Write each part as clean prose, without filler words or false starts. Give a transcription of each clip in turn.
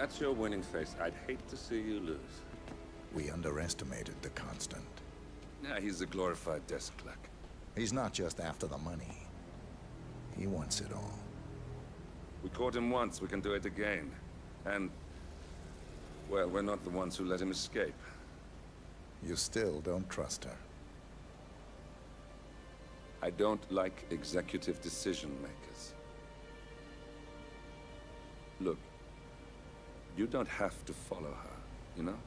that's your winning face, I'd hate to see you lose. We underestimated the Constant. Nah, he's a glorified desk clerk. He's not just after the money. He wants it all. We caught him once, we can do it again. And, well, we're not the ones who let him escape. You still don't trust her. I don't like executive decision makers. Look, you don't have to follow her, you know?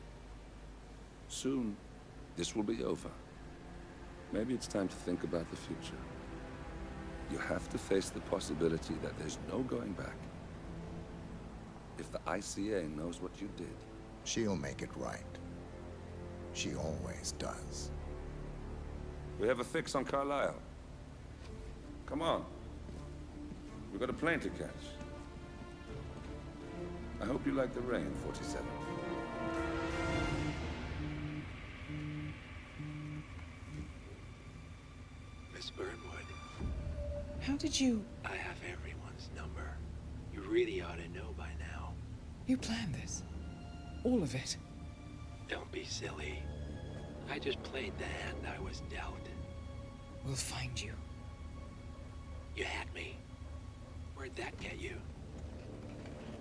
Soon, this will be over. Maybe it's time to think about the future. You have to face the possibility that there's no going back. If the ICA knows what you did... She'll make it right. She always does. We have a fix on Carlisle. Come on. We've got a plane to catch. I hope you like the rain, 47. Miss Burnwood. How did you... I have everyone's number. You really ought to know by now. You planned this? All of it? Don't be silly. I just played the hand I was dealt. We'll find you. You had me. Where'd that get you?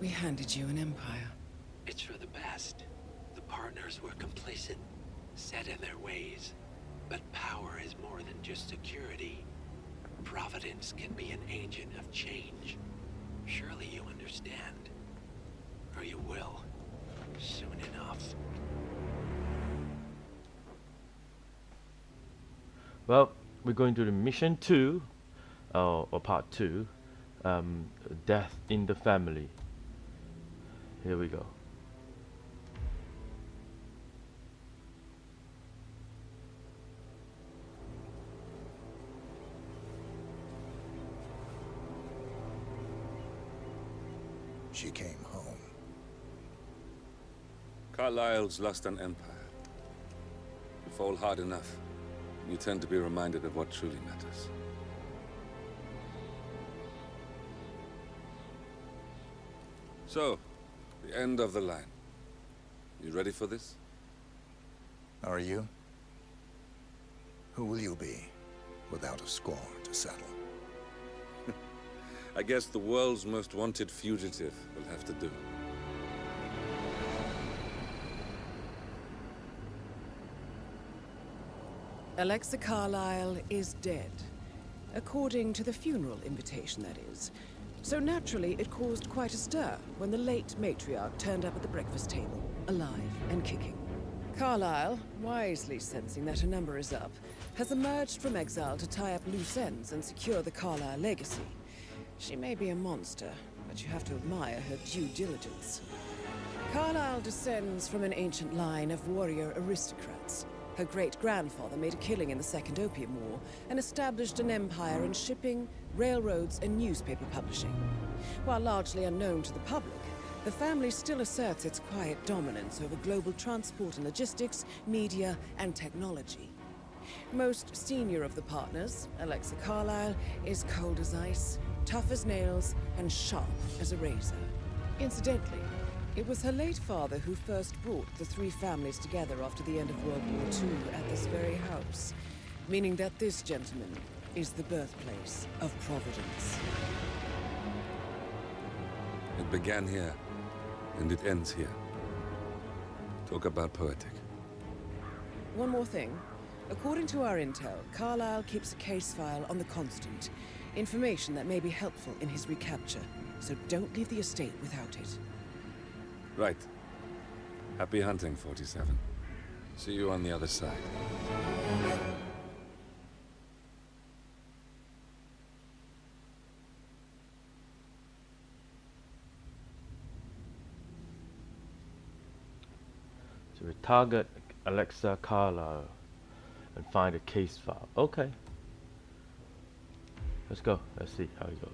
We handed you an empire. It's for the best. The partners were complacent, set in their ways. But power is more than just security. Providence can be an agent of change. Surely you understand. Or you will. Soon enough. Well, we're going to the mission 2, or part 2, Death in the Family. Here we go. She came home. Carlisle's lost an empire. You fall hard enough, you tend to be reminded of what truly matters. So, the end of the line. You ready for this? Are you? Who will you be, without a score to settle? I guess the world's most wanted fugitive will have to do. Alexa Carlisle is dead. According to the funeral invitation, that is. So naturally, it caused quite a stir when the late matriarch turned up at the breakfast table, alive and kicking. Carlisle, wisely sensing that her number is up, has emerged from exile to tie up loose ends and secure the Carlisle legacy. She may be a monster, but you have to admire her due diligence. Carlisle descends from an ancient line of warrior aristocrats. Her great-grandfather made a killing in the Second Opium War and established an empire in shipping, railroads, and newspaper publishing. While largely unknown to the public, the family still asserts its quiet dominance over global transport and logistics, media, and technology. Most senior of the partners, Alexa Carlisle, is cold as ice, tough as nails, and sharp as a razor. Incidentally, it was her late father who first brought the three families together after the end of World War II at this very house, meaning that this gentleman is the birthplace of Providence. It began here, and it ends here. Talk about poetic. One more thing. According to our intel, Carlisle keeps a case file on the Constant. Information that may be helpful in his recapture, so don't leave the estate without it. Right. Happy hunting, 47. See you on the other side. So we target Alexa Carlisle and find a case file. Okay. Let's go. Let's see how it goes.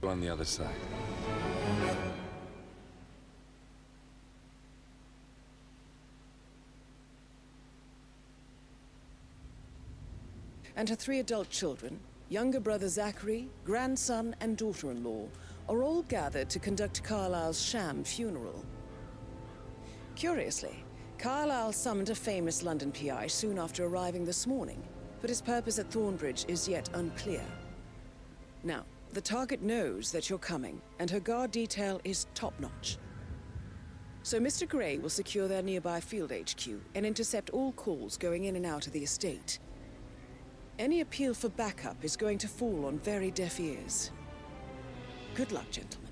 On the other side. And her three adult children, younger brother Zachary, grandson, and daughter-in-law, are all gathered to conduct Carlisle's sham funeral. Curiously, Carlisle summoned a famous London PI soon after arriving this morning, but his purpose at Thornbridge is yet unclear. Now, the target knows that you're coming, and her guard detail is top-notch. So Mr. Gray will secure their nearby field HQ and intercept all calls going in and out of the estate. Any appeal for backup is going to fall on very deaf ears. Good luck, gentlemen.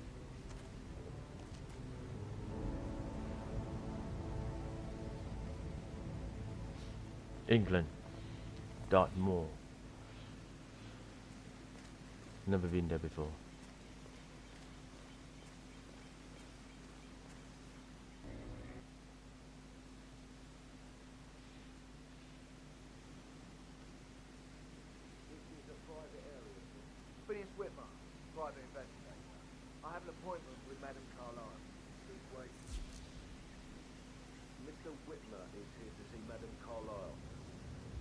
England, Dartmoor. Never been there before. Phineas Whitmer, private investigator. I have an appointment with Madame Carlisle. Please wait. Mr. Whitmer is here to see Madame Carlisle.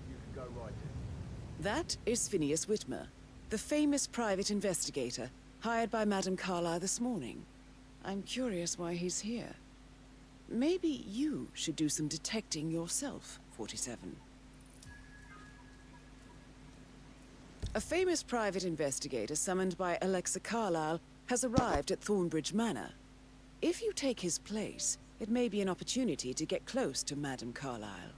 You can go right in. That is Phineas Whitmer, the famous private investigator hired by Madame Carlisle this morning. I'm curious why he's here. Maybe you should do some detecting yourself, 47. A famous private investigator summoned by Alexa Carlisle has arrived at Thornbridge Manor. If you take his place, it may be an opportunity to get close to Madame Carlisle.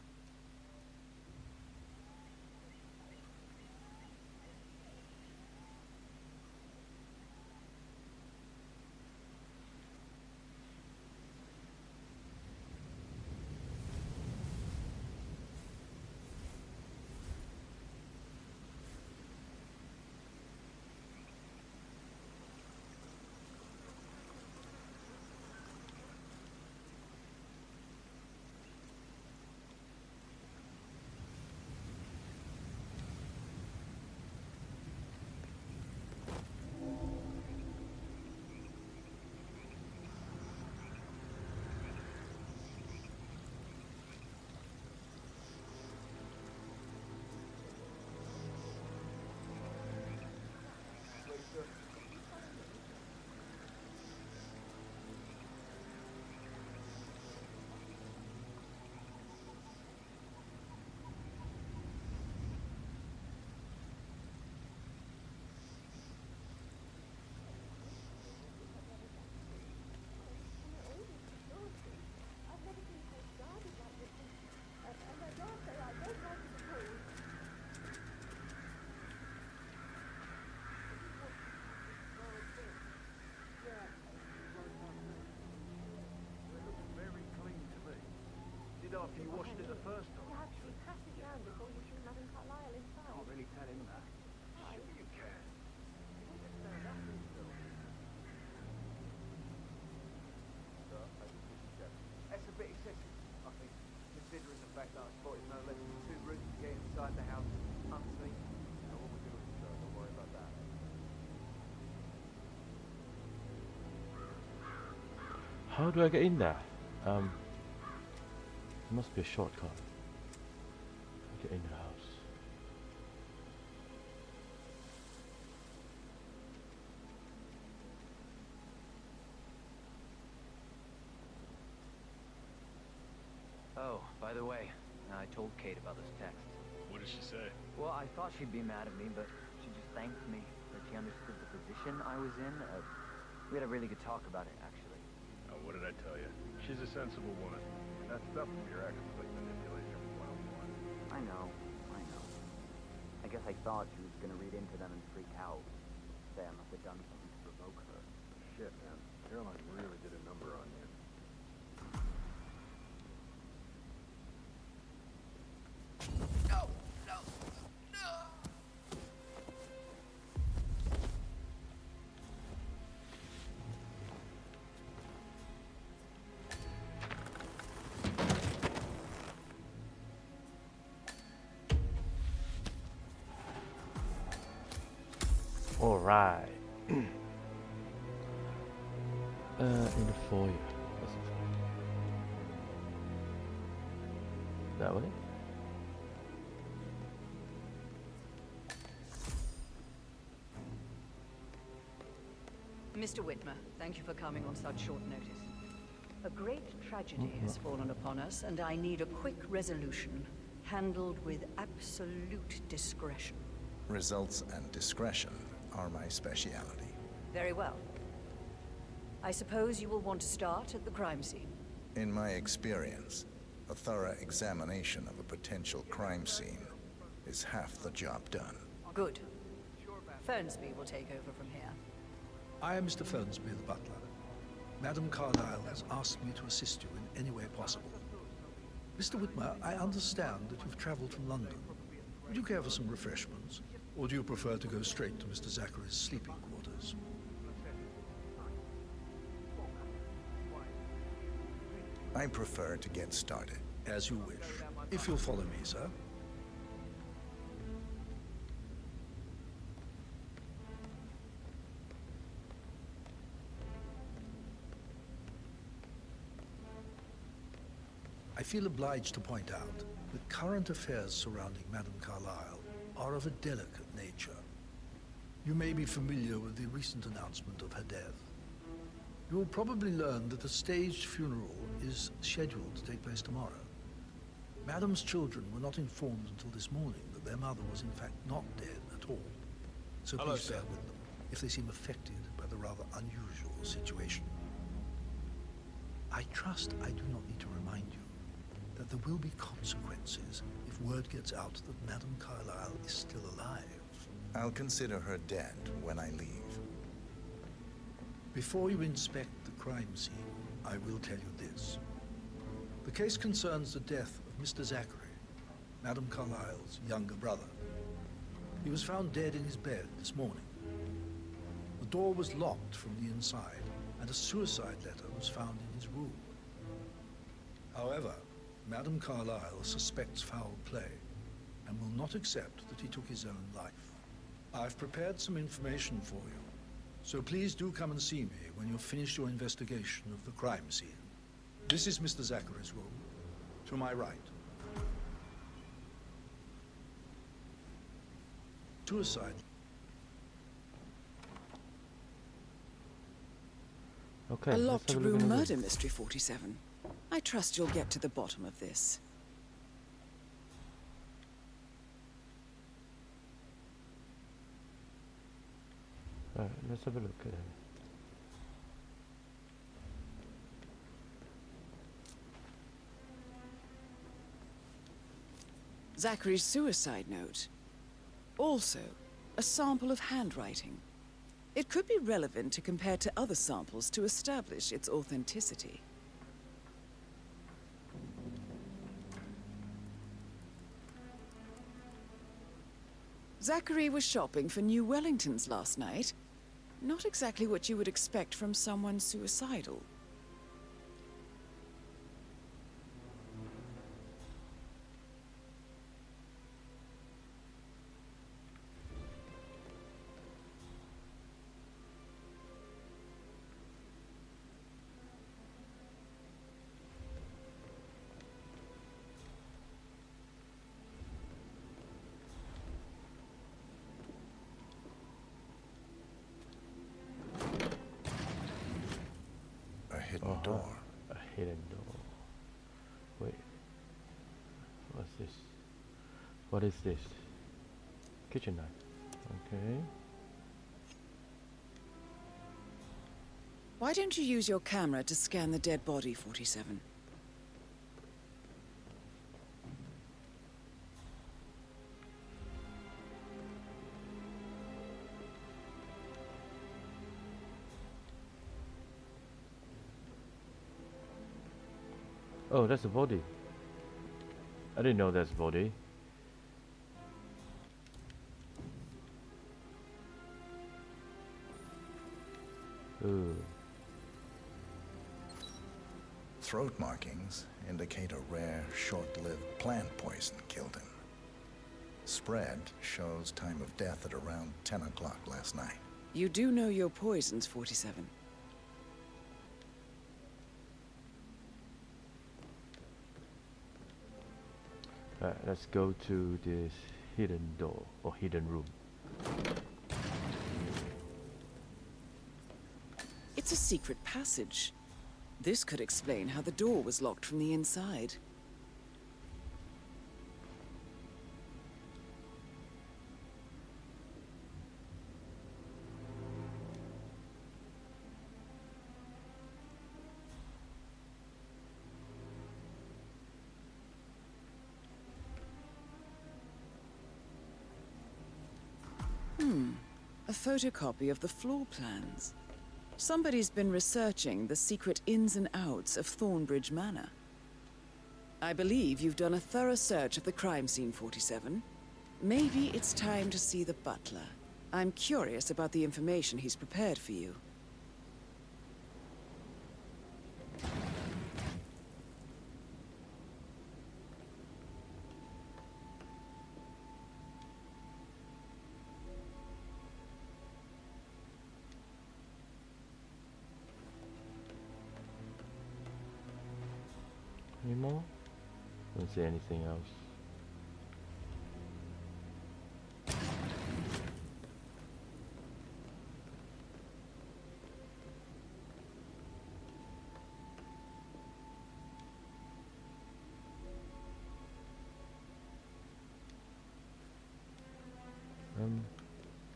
After you washed it the first time. You have to pass it down before you bring Madame Carlisle inside. Can't really tell him that. Sure you can. Stand up and still. That's a bit excessive, I think, considering the fact that I spotted no less than 2 routes to get inside the house unseen. You know what we're doing, sir. Don't worry about that. How do I get in there? There must be a shortcut. Get in the house. Oh, by the way, I told Kate about this text. What did she say? Well, I thought she'd be mad at me, but she just thanked me that she understood the position I was in. We had a really good talk about it, actually. Oh, what did I tell you? She's a sensible woman. That stuff from your ex was like manipulation 101. I know. I guess I thought she was gonna read into them and freak out. Say I must have done something to provoke her. Shit, man. Caroline really did a number on you. All right. In the foyer. What's the foyer? That way? Mr. Whitmer, thank you for coming on such short notice. A great tragedy has fallen upon us, and I need a quick resolution, handled with absolute discretion. Results and discretion are my specialty. Very well. I suppose you will want to start at the crime scene. In my experience, a thorough examination of a potential crime scene is half the job done. Good. Fernsby will take over from here. I am Mr. Fernsby, the butler. Madam Carlisle has asked me to assist you in any way possible. Mr. Whitmer, I understand that you've traveled from London. Would you care for some refreshments? Or do you prefer to go straight to Mr. Zachary's sleeping quarters? I prefer to get started. As you wish. If you'll follow me, sir. I feel obliged to point out that current affairs surrounding Madame Carlisle are of a delicate nature. You may be familiar with the recent announcement of her death. You will probably learn that a staged funeral is scheduled to take place tomorrow. Madame's children were not informed until this morning that their mother was in fact not dead at all. So please bear with them if they seem affected by the rather unusual situation. I trust I do not need to remind you that there will be consequences if word gets out that Madame Carlisle is still alive. I'll consider her dead when I leave. Before you inspect the crime scene, I will tell you this. The case concerns the death of Mr. Zachary, Madame Carlisle's younger brother. He was found dead in his bed this morning. The door was locked from the inside, and a suicide letter was found in his room. However, Madame Carlisle suspects foul play and will not accept that he took his own life. I've prepared some information for you, so please do come and see me when you've finished your investigation of the crime scene. This is Mr. Zachary's room, to my right. Suicide. Okay. A let's locked have a look room at the murder mystery, 47. I trust you'll get to the bottom of this. Alright, let's have a look at it. Zachary's suicide note. Also, a sample of handwriting. It could be relevant to compare to other samples to establish its authenticity. Zachary was shopping for New Wellingtons last night. Not exactly what you would expect from someone suicidal. Door. A hidden door. Wait. What's this? What is this? Kitchen knife. Okay. Why don't you use your camera to scan the dead body, 47? Oh, that's a body. I didn't know that's a body. Ooh. Throat markings indicate a rare, short-lived plant poison killed him. Spread shows time of death at around 10 o'clock last night. You do know your poisons, 47. Let's go to this hidden door or hidden room. It's a secret passage. This could explain how the door was locked from the inside. A photocopy of the floor plans. Somebody's been researching the secret ins and outs of Thornbridge Manor. I believe you've done a thorough search of the crime scene, 47. Maybe it's time to see the butler. I'm curious about the information he's prepared for you. Any more? Don't see anything else.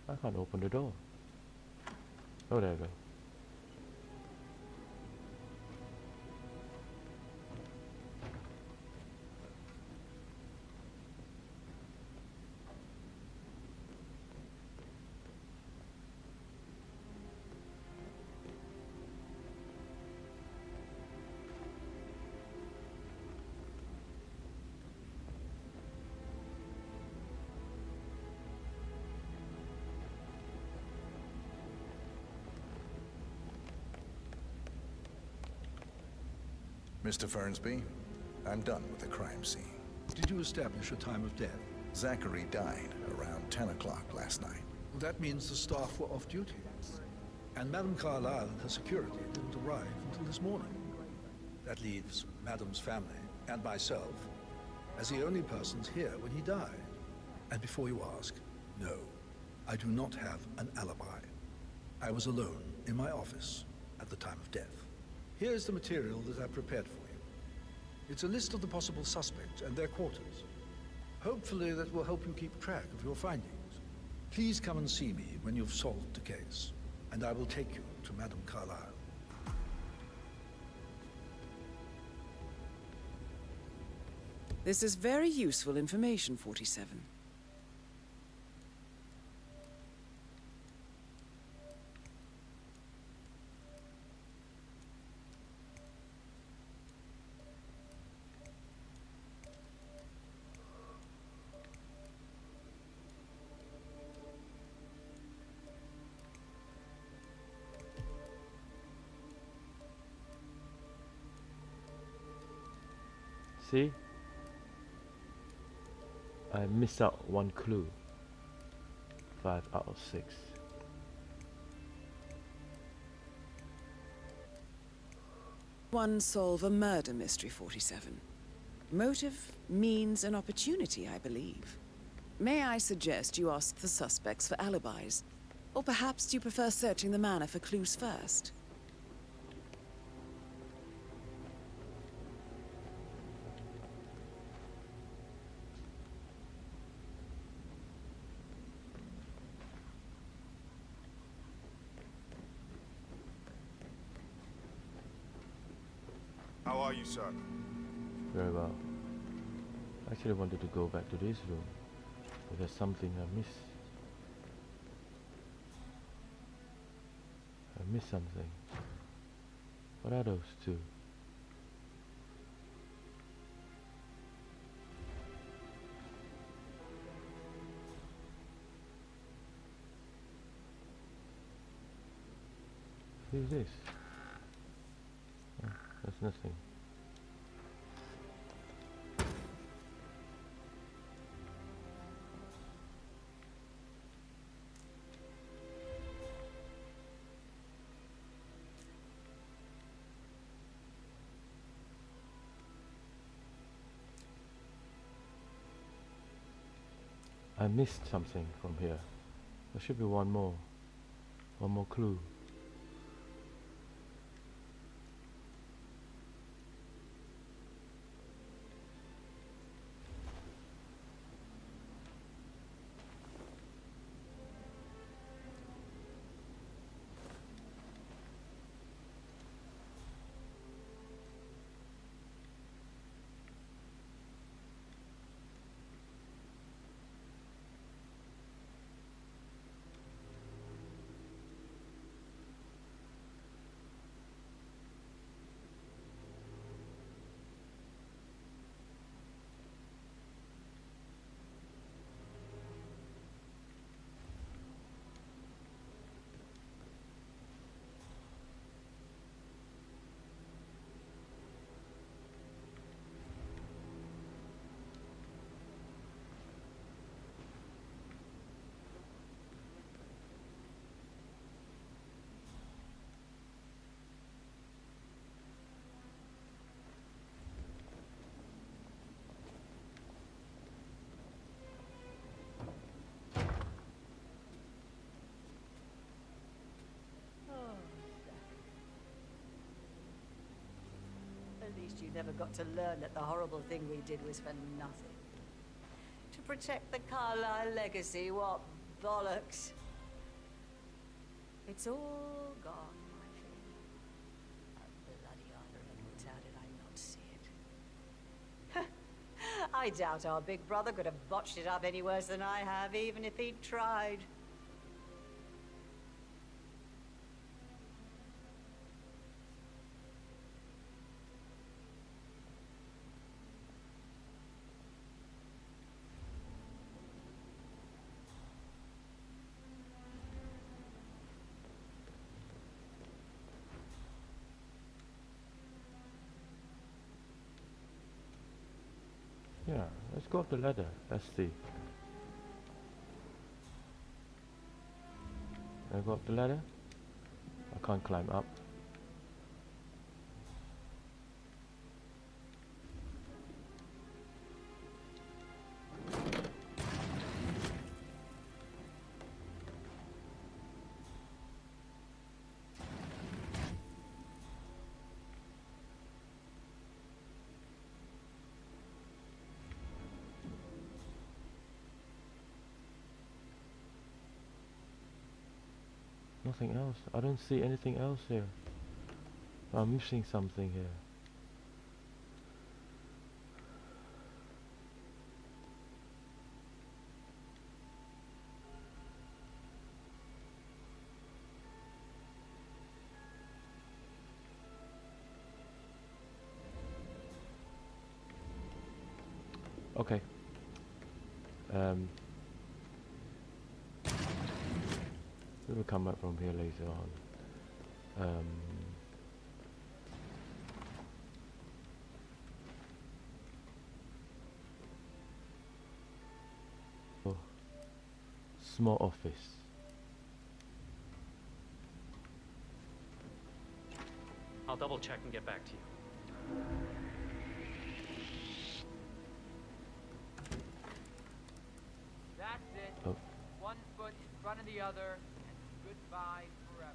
I can't open the door. Oh, there we go. Mr. Fernsby, I'm done with the crime scene. Did you establish a time of death? Zachary died around 10 o'clock last night. Well, that means the staff were off duty. And Madame Carlisle and her security didn't arrive until this morning. That leaves Madame's family and myself as the only persons here when he died. And before you ask, no, I do not have an alibi. I was alone in my office at the time of death. Here's the material that I prepared for you. It's a list of the possible suspects and their quarters. Hopefully that will help you keep track of your findings. Please come and see me when you've solved the case, and I will take you to Madame Carlisle. This is very useful information, 47. See? I missed out one clue. 5 out of 6. One solve a murder mystery, 47. Motive, means, and opportunity, I believe. May I suggest you ask the suspects for alibis? Or perhaps you prefer searching the manor for clues first? How are you, sir? Very well. I actually wanted to go back to this room, but there's something I missed. I missed something. What are those two? Who's this? Oh, that's nothing. I missed something from here. There should be one more clue. At least you never got to learn that the horrible thing we did was for nothing. To protect the Carlisle legacy, what bollocks. It's all gone, my friend. A bloody irony. How did I not see it? I doubt our big brother could have botched it up any worse than I have, even if he'd tried. Yeah, let's go up the ladder. Let's see. Can I go up the ladder? I can't climb up. Nothing else. I don't see anything else here. I'm missing something here. Okay. We will come up from here later on. Oh. Small office. I'll double check and get back to you. That's it. Oh. One foot in front of the other, and goodbye forever.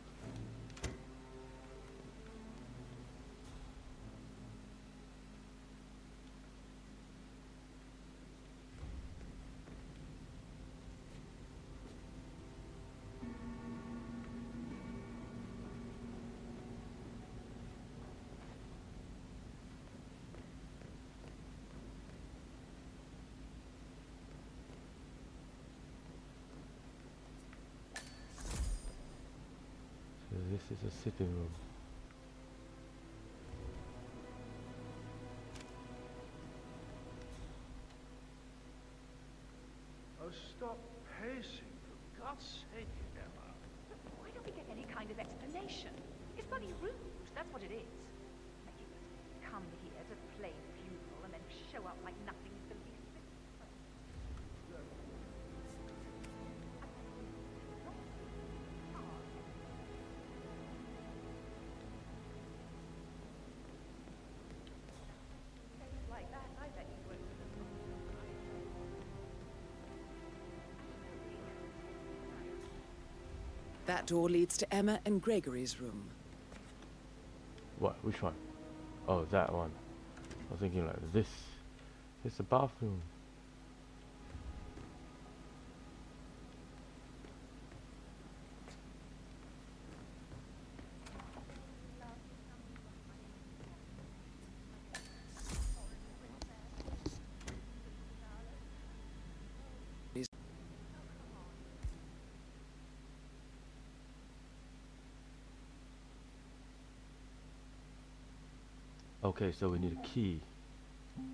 So this is a sitting room. Oh, stop pacing, for God's sake, Emma. Why don't we get any kind of explanation? It's bloody rude, that's what it is. Like you come here to play funeral and then show up like nothing's the least bit. Things like that, I bet you would. That door leads to Emma and Gregory's room. What? Which one? Oh, that one. I was thinking like this. It's a bathroom. Okay, so we need a key. You're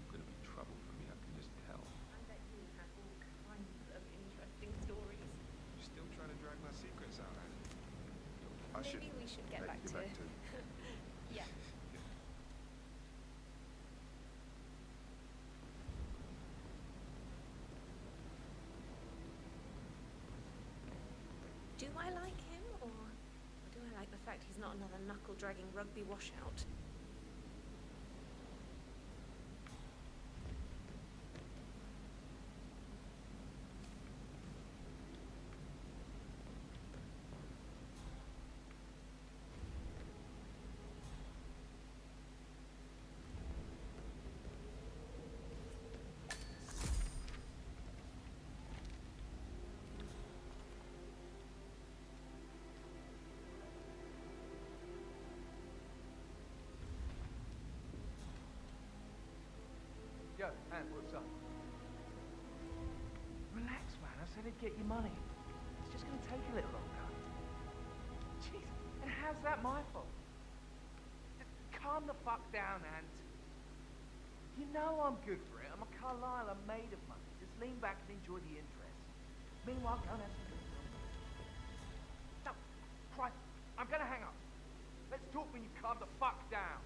gonna be trouble for me, I can just tell. I bet you have all kinds of interesting stories. You're still trying to drag my secrets out, I Maybe we should get back to... Yeah. Do I like him, or do I like the fact he's not another knuckle-dragging rugby washout? get your money. It's just gonna take a little longer. Jeez, and how's that my fault? Just calm the fuck down, Ant. You know I'm good for it. I'm a Carlisle. I'm made of money. Just lean back and enjoy the interest. Meanwhile, go and have some drinks. No, Christ, I'm gonna hang up. Let's talk when you calm the fuck down.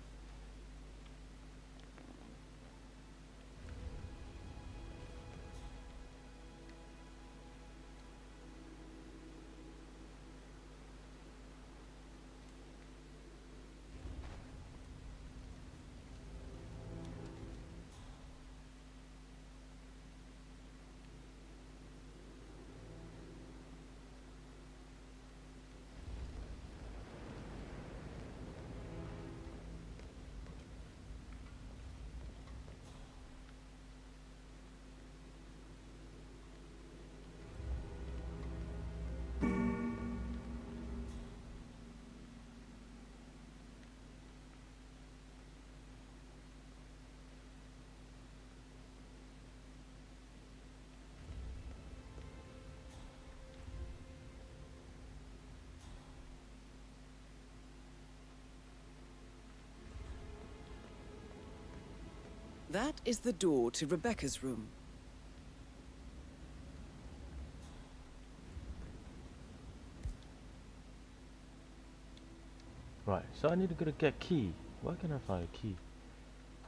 That is the door to Rebecca's room. Right, so I need to go to get key. Where can I find a key?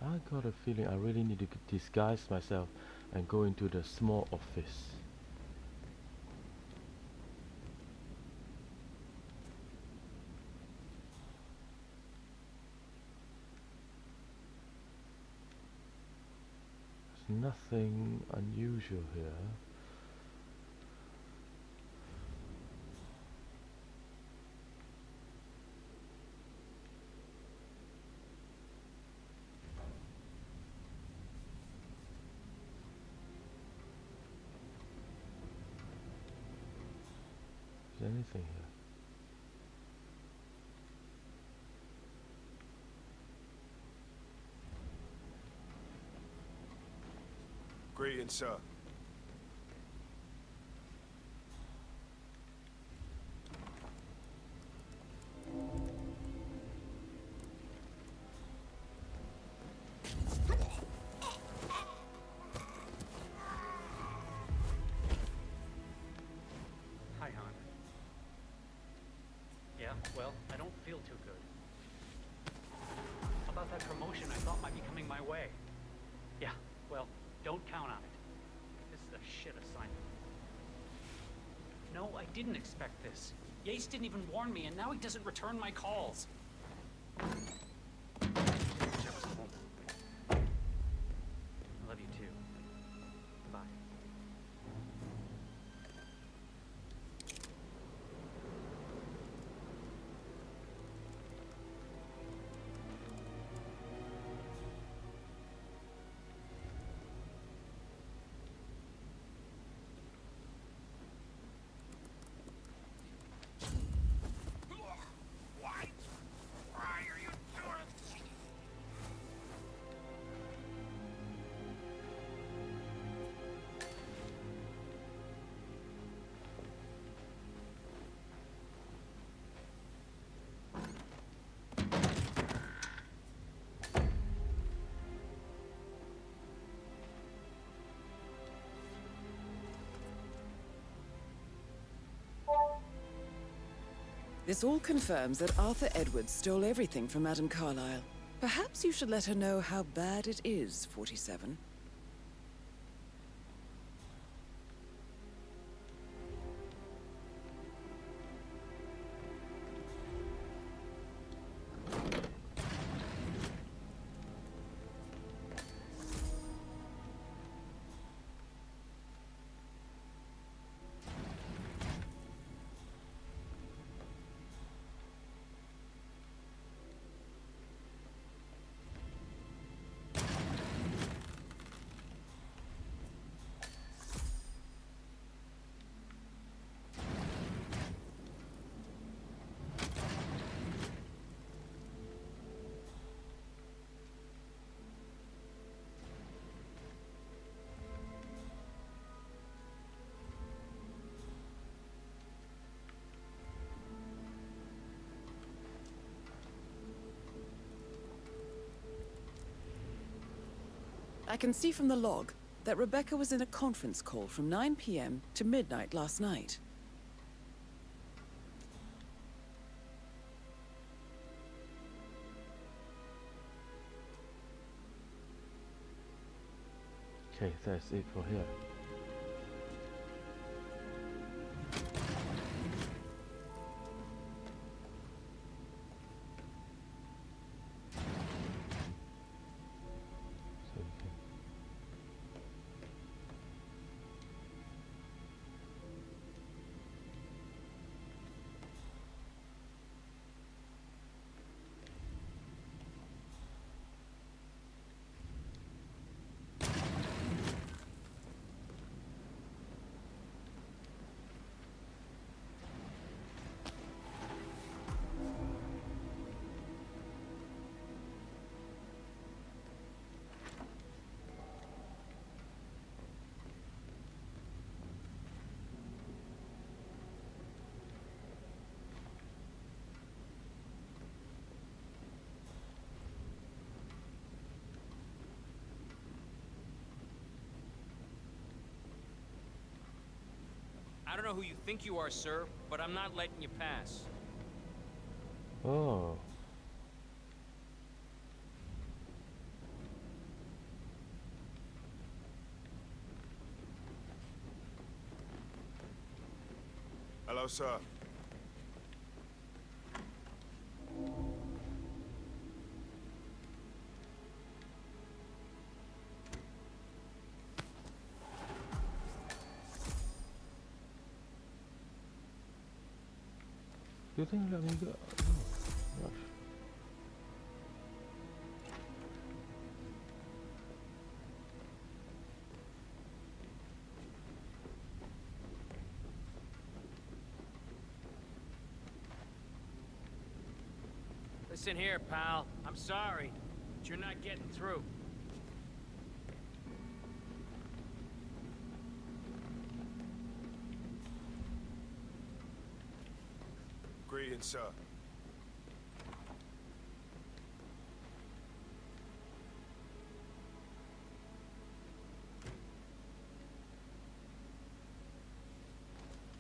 I got a feeling I really need to disguise myself and go into the small office. There's nothing unusual here. Is there anything here? Greetings, sir. Hi, hon. Yeah, well, I don't feel too good. About that promotion I thought might be coming my way. Yeah, well, don't count on it. This is a shit assignment. No, I didn't expect this. Yates didn't even warn me, and now he doesn't return my calls. I love you too. Bye. This all confirms that Arthur Edwards stole everything from Madame Carlisle. Perhaps you should let her know how bad it is, 47. I can see from the log that Rebecca was in a conference call from 9 p.m. to midnight last night. Okay, that's it for here. So you can I don't know who you think you are, sir, but I'm not letting you pass. Oh. Hello, sir. You think let me go? Oh, gosh. Listen here, pal. I'm sorry, but you're not getting through. Greetings, sir.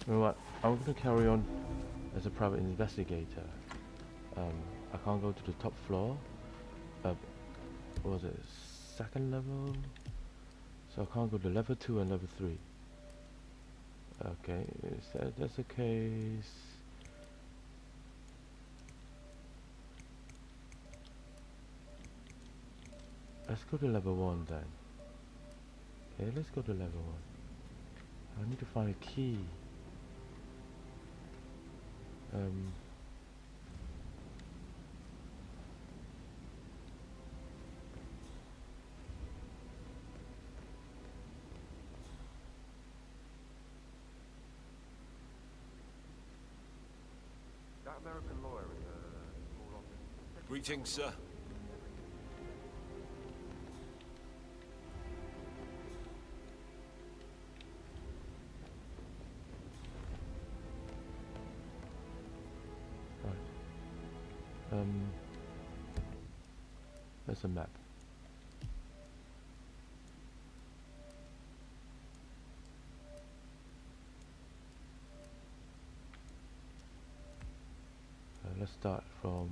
You know what? I'm gonna carry on as a private investigator. I can't go to the top floor. What was it? Second level? So I can't go to level 2 and level 3. Okay, if that's the case. Let's go to level 1 then. Okay, let's go to level 1. I need to find a key. That American lawyer in the small office. Greetings, sir. There's a map. Let's start from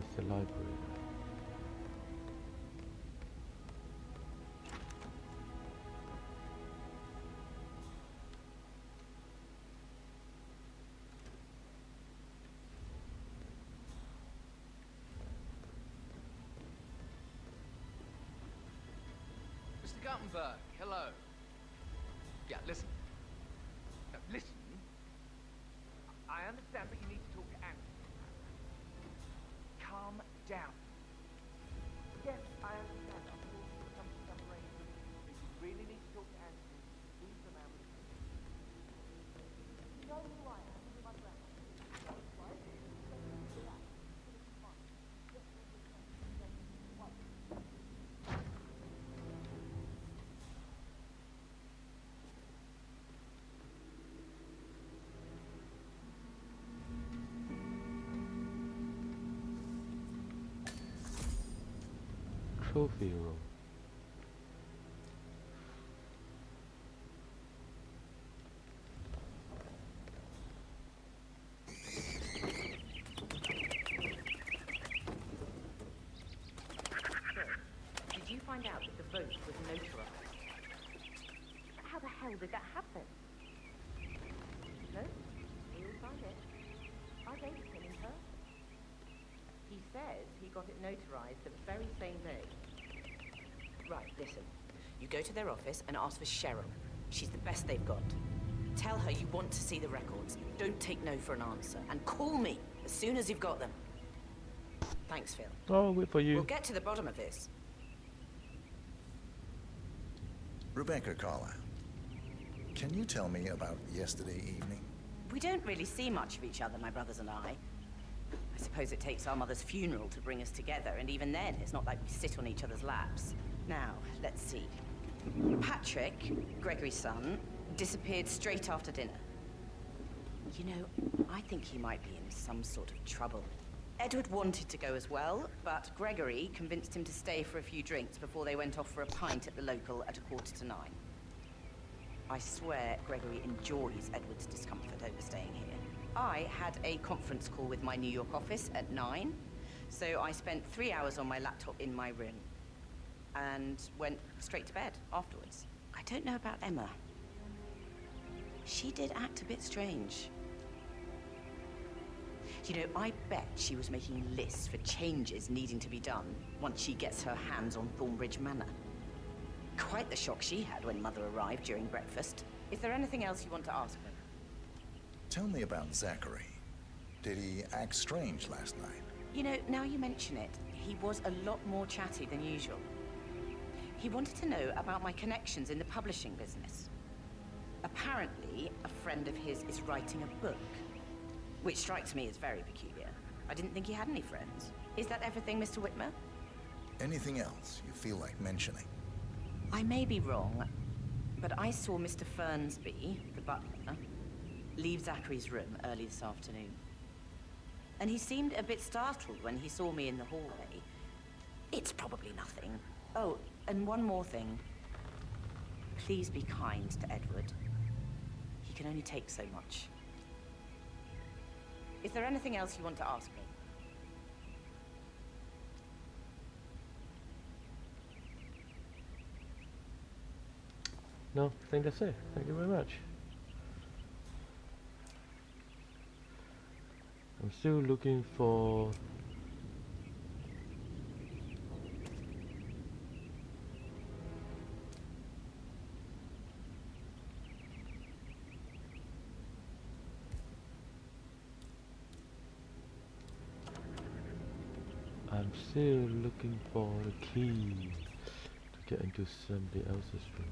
it's the library. Mr. Guttenberg, hello. Yeah, listen. No, listen. I understand, but you need to talk to Anthony. Calm down. Yes, I understand. Of course, there's some separation. But you really need to talk to Anthony. Leave the man with me. You know who I am. You're my grandma. Right? trophy room. Did you find out that the vote was notarized? How the hell did that happen? No, he'll find it. I gave it to him in person. He says he got it notarized the very same day. Right, listen. You go to their office and ask for Cheryl. She's the best they've got. Tell her you want to see the records. Don't take no for an answer. And call me as soon as you've got them. Thanks, Phil. Oh, I'll wait for you. We'll get to the bottom of this. Rebecca Carlisle, can you tell me about yesterday evening? We don't really see much of each other, my brothers and I. I suppose it takes our mother's funeral to bring us together, and even then, it's not like we sit on each other's laps. Now, let's see. Patrick, Gregory's son, disappeared straight after dinner. You know, I think he might be in some sort of trouble. Edward wanted to go as well, but Gregory convinced him to stay for a few drinks before they went off for a pint at the local at 8:45. I swear Gregory enjoys Edward's discomfort over staying here. I had a conference call with my New York office at 9, so I spent 3 hours on my laptop in my room and went straight to bed afterwards. I don't know about Emma. She did act a bit strange. You know, I bet she was making lists for changes needing to be done once she gets her hands on Thornbridge Manor. Quite the shock she had when Mother arrived during breakfast. Is there anything else you want to ask me? Tell me about Zachary. Did he act strange last night? You know, now you mention it, he was a lot more chatty than usual. He wanted to know about my connections in the publishing business. Apparently, a friend of his is writing a book, which strikes me as very peculiar. I didn't think he had any friends. Is that everything, Mr. Whitmer? Anything else you feel like mentioning? I may be wrong, but I saw Mr. Fernsby, the butler, leave Zachary's room early this afternoon. And he seemed a bit startled when he saw me in the hallway. It's probably nothing. Oh, and one more thing. Please be kind to Edward. He can only take so much. Is there anything else you want to ask me? No, I think that's it. Thank you very much. I'm still looking for... I'm still looking for the key to get into somebody else's room.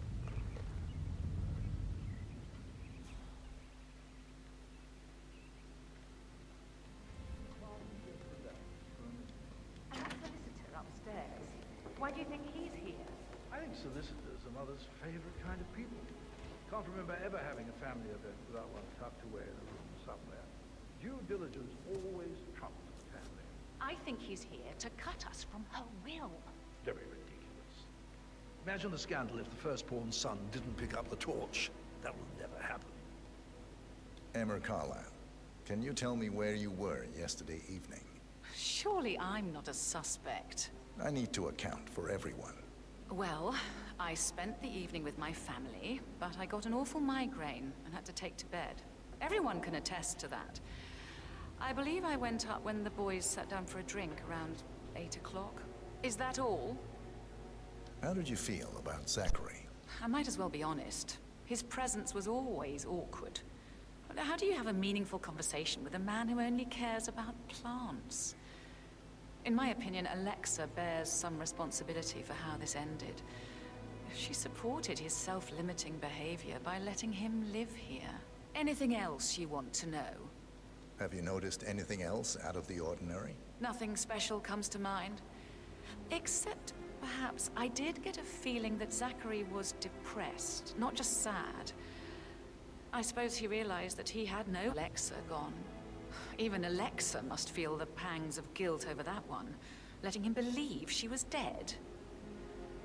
And the solicitor upstairs. Why do you think he's here? I think solicitors are Mother's favorite kind of people. Can't remember ever having a family event without one tucked away in a room somewhere. Due diligence always trumps the family. I think he's here to cut us from her will. Very ridiculous. Imagine the scandal if the firstborn son didn't pick up the torch. That will never happen. Emma Carlisle, can you tell me where you were yesterday evening? Surely I'm not a suspect. I need to account for everyone. Well, I spent the evening with my family, but I got an awful migraine and had to take to bed. Everyone can attest to that. I believe I went up when the boys sat down for a drink around 8 o'clock. Is that all? How did you feel about Zachary? I might as well be honest. His presence was always awkward. How do you have a meaningful conversation with a man who only cares about plants? In my opinion, Alexa bears some responsibility for how this ended. She supported his self-limiting behavior by letting him live here. Anything else you want to know? Have you noticed anything else out of the ordinary? Nothing special comes to mind. Except, perhaps, I did get a feeling that Zachary was depressed, not just sad. I suppose he realized that he had no Alexa gone. Even Alexa must feel the pangs of guilt over that one, letting him believe she was dead.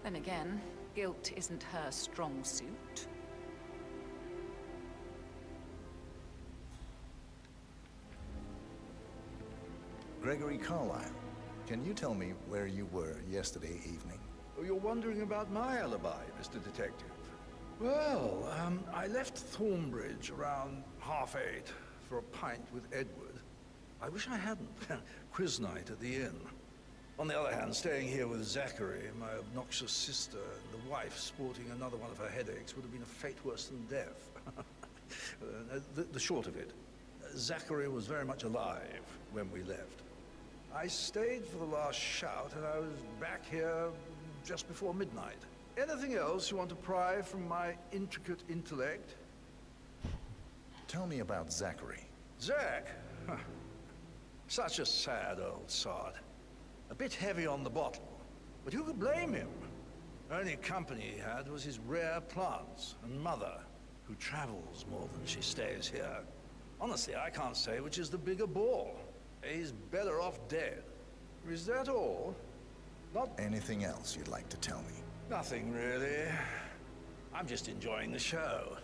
Then again, guilt isn't her strong suit. Gregory Carlisle, can you tell me where you were yesterday evening? Oh, you're wondering about my alibi, Mr. Detective. Well, I left Thornbridge around 8:30 for a pint with Edward. I wish I hadn't. Quiz night at the inn. On the other hand, staying here with Zachary, my obnoxious sister, and the wife sporting another one of her headaches would have been a fate worse than death. The short of it, Zachary was very much alive when we left. I stayed for the last shout, and I was back here just before midnight. Anything else you want to pry from my intricate intellect? Tell me about Zachary. Zach? Huh. Such a sad old sod. A bit heavy on the bottle, but who could blame him? Only company he had was his rare plants and mother, who travels more than she stays here. Honestly, I can't say which is the bigger bore. He's better off dead. Is that all? Not anything else you'd like to tell me? Nothing, really. I'm just enjoying the show.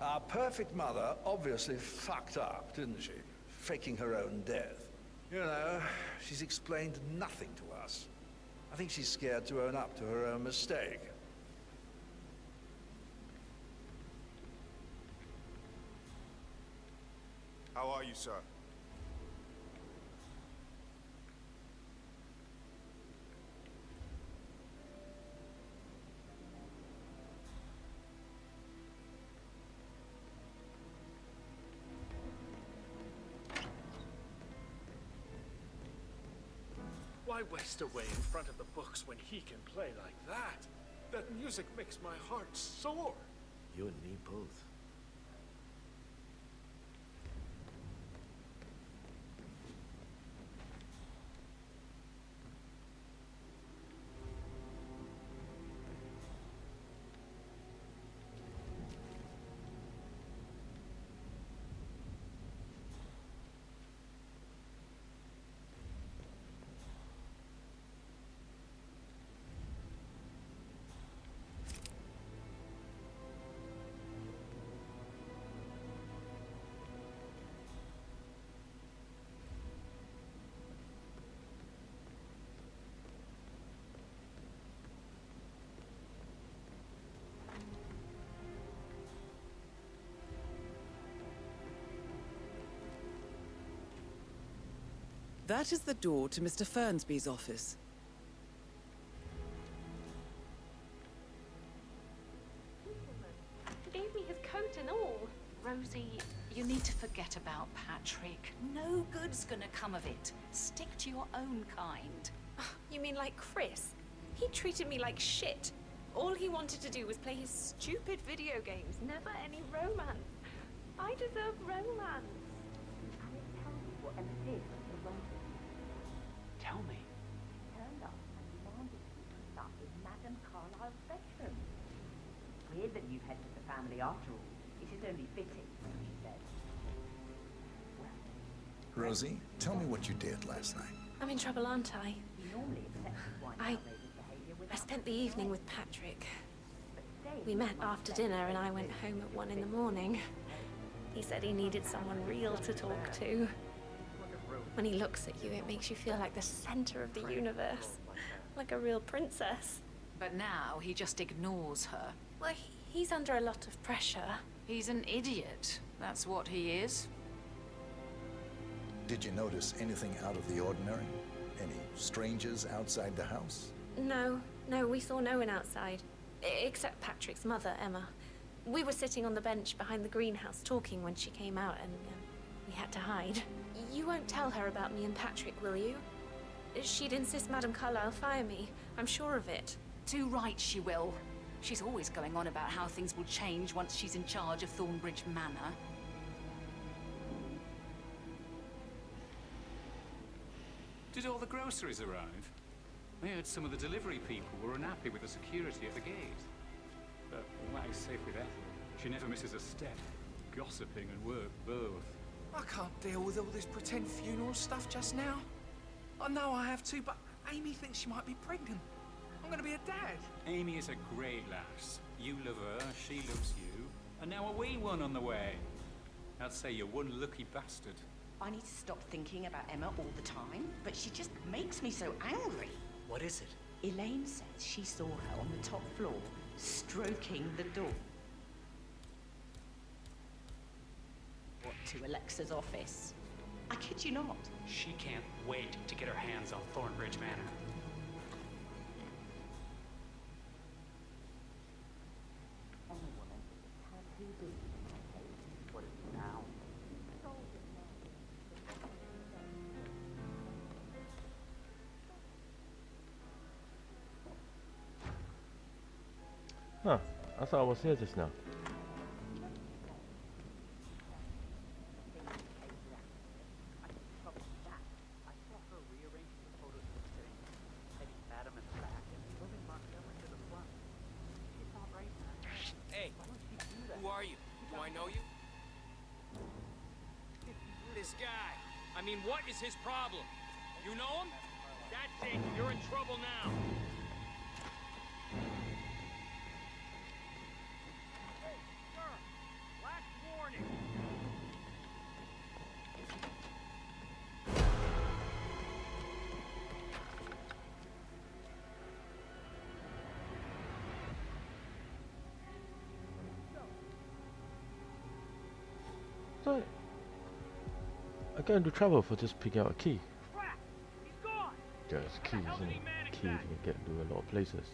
Our perfect mother obviously fucked up, didn't she? Faking her own death. You know, she's explained nothing to us. I think she's scared to own up to her own mistake. How are you, sir? Why waste away in front of the books when he can play like that? That music makes my heart soar. You and me both. That is the door to Mr. Fernsby's office. He gave me his coat and all. Rosie, you need to forget about Patrick. No good's gonna come of it. Stick to your own kind. You mean like Chris? He treated me like shit. All he wanted to do was play his stupid video games. Never any romance. I deserve romance. And it tells you what Emma did with the roses. Tell me. She turned up and demanded to be put up in Madame Carlisle's bedroom. Weird that you've headed to the family after all. It is only fitting, she said. Rosie, tell me what you did last night. I'm in trouble, aren't I? He normally accepts wine outrageous behavior I without spent the evening with Patrick. We met after dinner and I went home at 1 in the morning. He said he needed someone real to talk to. When he looks at you, it makes you feel like the center of the universe. Like a real princess. But now he just ignores her. Well, he's under a lot of pressure. He's an idiot. That's what he is. Did you notice anything out of the ordinary? Any strangers outside the house? No, we saw no one outside. Except Patrick's mother, Emma. We were sitting on the bench behind the greenhouse talking when she came out and we had to hide. You won't tell her about me and Patrick, will you? She'd insist Madame Carlisle fire me. I'm sure of it. Too right she will. She's always going on about how things will change once she's in charge of Thornbridge Manor. Did all the groceries arrive? I heard some of the delivery people were unhappy with the security at the gate. But what is safe with Ethel? She never misses a step. Gossiping and work both. I can't deal with all this pretend funeral stuff just now. I know I have to, but Amy thinks she might be pregnant. I'm gonna be a dad. Amy is a great lass. You love her, she loves you, and now a wee one on the way. I'd say you're one lucky bastard. I need to stop thinking about Emma all the time, but she just makes me so angry. What is it? Elaine says she saw her on the top floor, stroking the door. What, to Alexa's office? I kid you not. She can't wait to get her hands on Thornbridge Manor. What is it now? Huh. I thought I was here just now. Hey, who are you? Do I know you? This guy. I mean, what is his problem? You know him? That's it. You're in trouble now. Hey, sir. Last warning. So I get into trouble for just picking out a key. Crap! He's gone! Yeah, it's key, isn't it? Key you can get into a lot of places.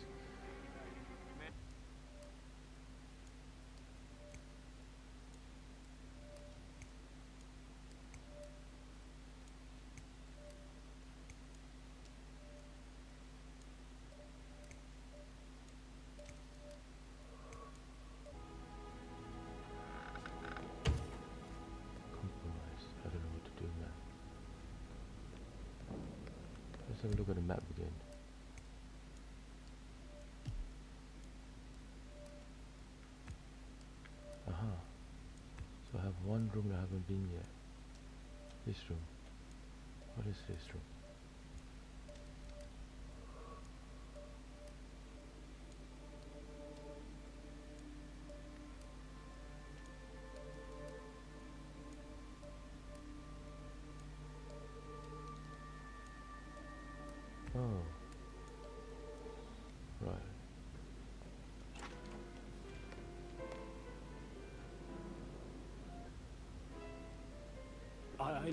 Let's have a look at the map again. Aha. So I have one room that I haven't been yet. This room. What is this room? Oh. Right.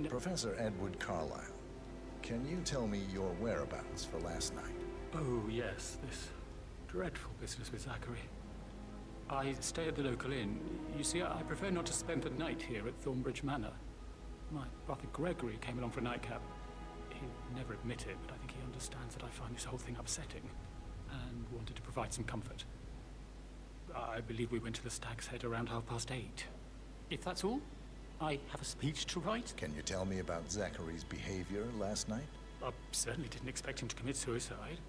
Professor Edward Carlisle, can you tell me your whereabouts for last night? Oh, yes, this dreadful business with Zachary. I stay at the local inn. You see, I prefer not to spend the night here at Thornbridge Manor. My brother Gregory came along for a nightcap. He'll never admit it, but I think he understands that I find this whole thing upsetting and wanted to provide some comfort. I believe we went to the Stag's Head around 8:30. If that's all, I have a speech to write. Can you tell me about Zachary's behavior last night? I certainly didn't expect him to commit suicide.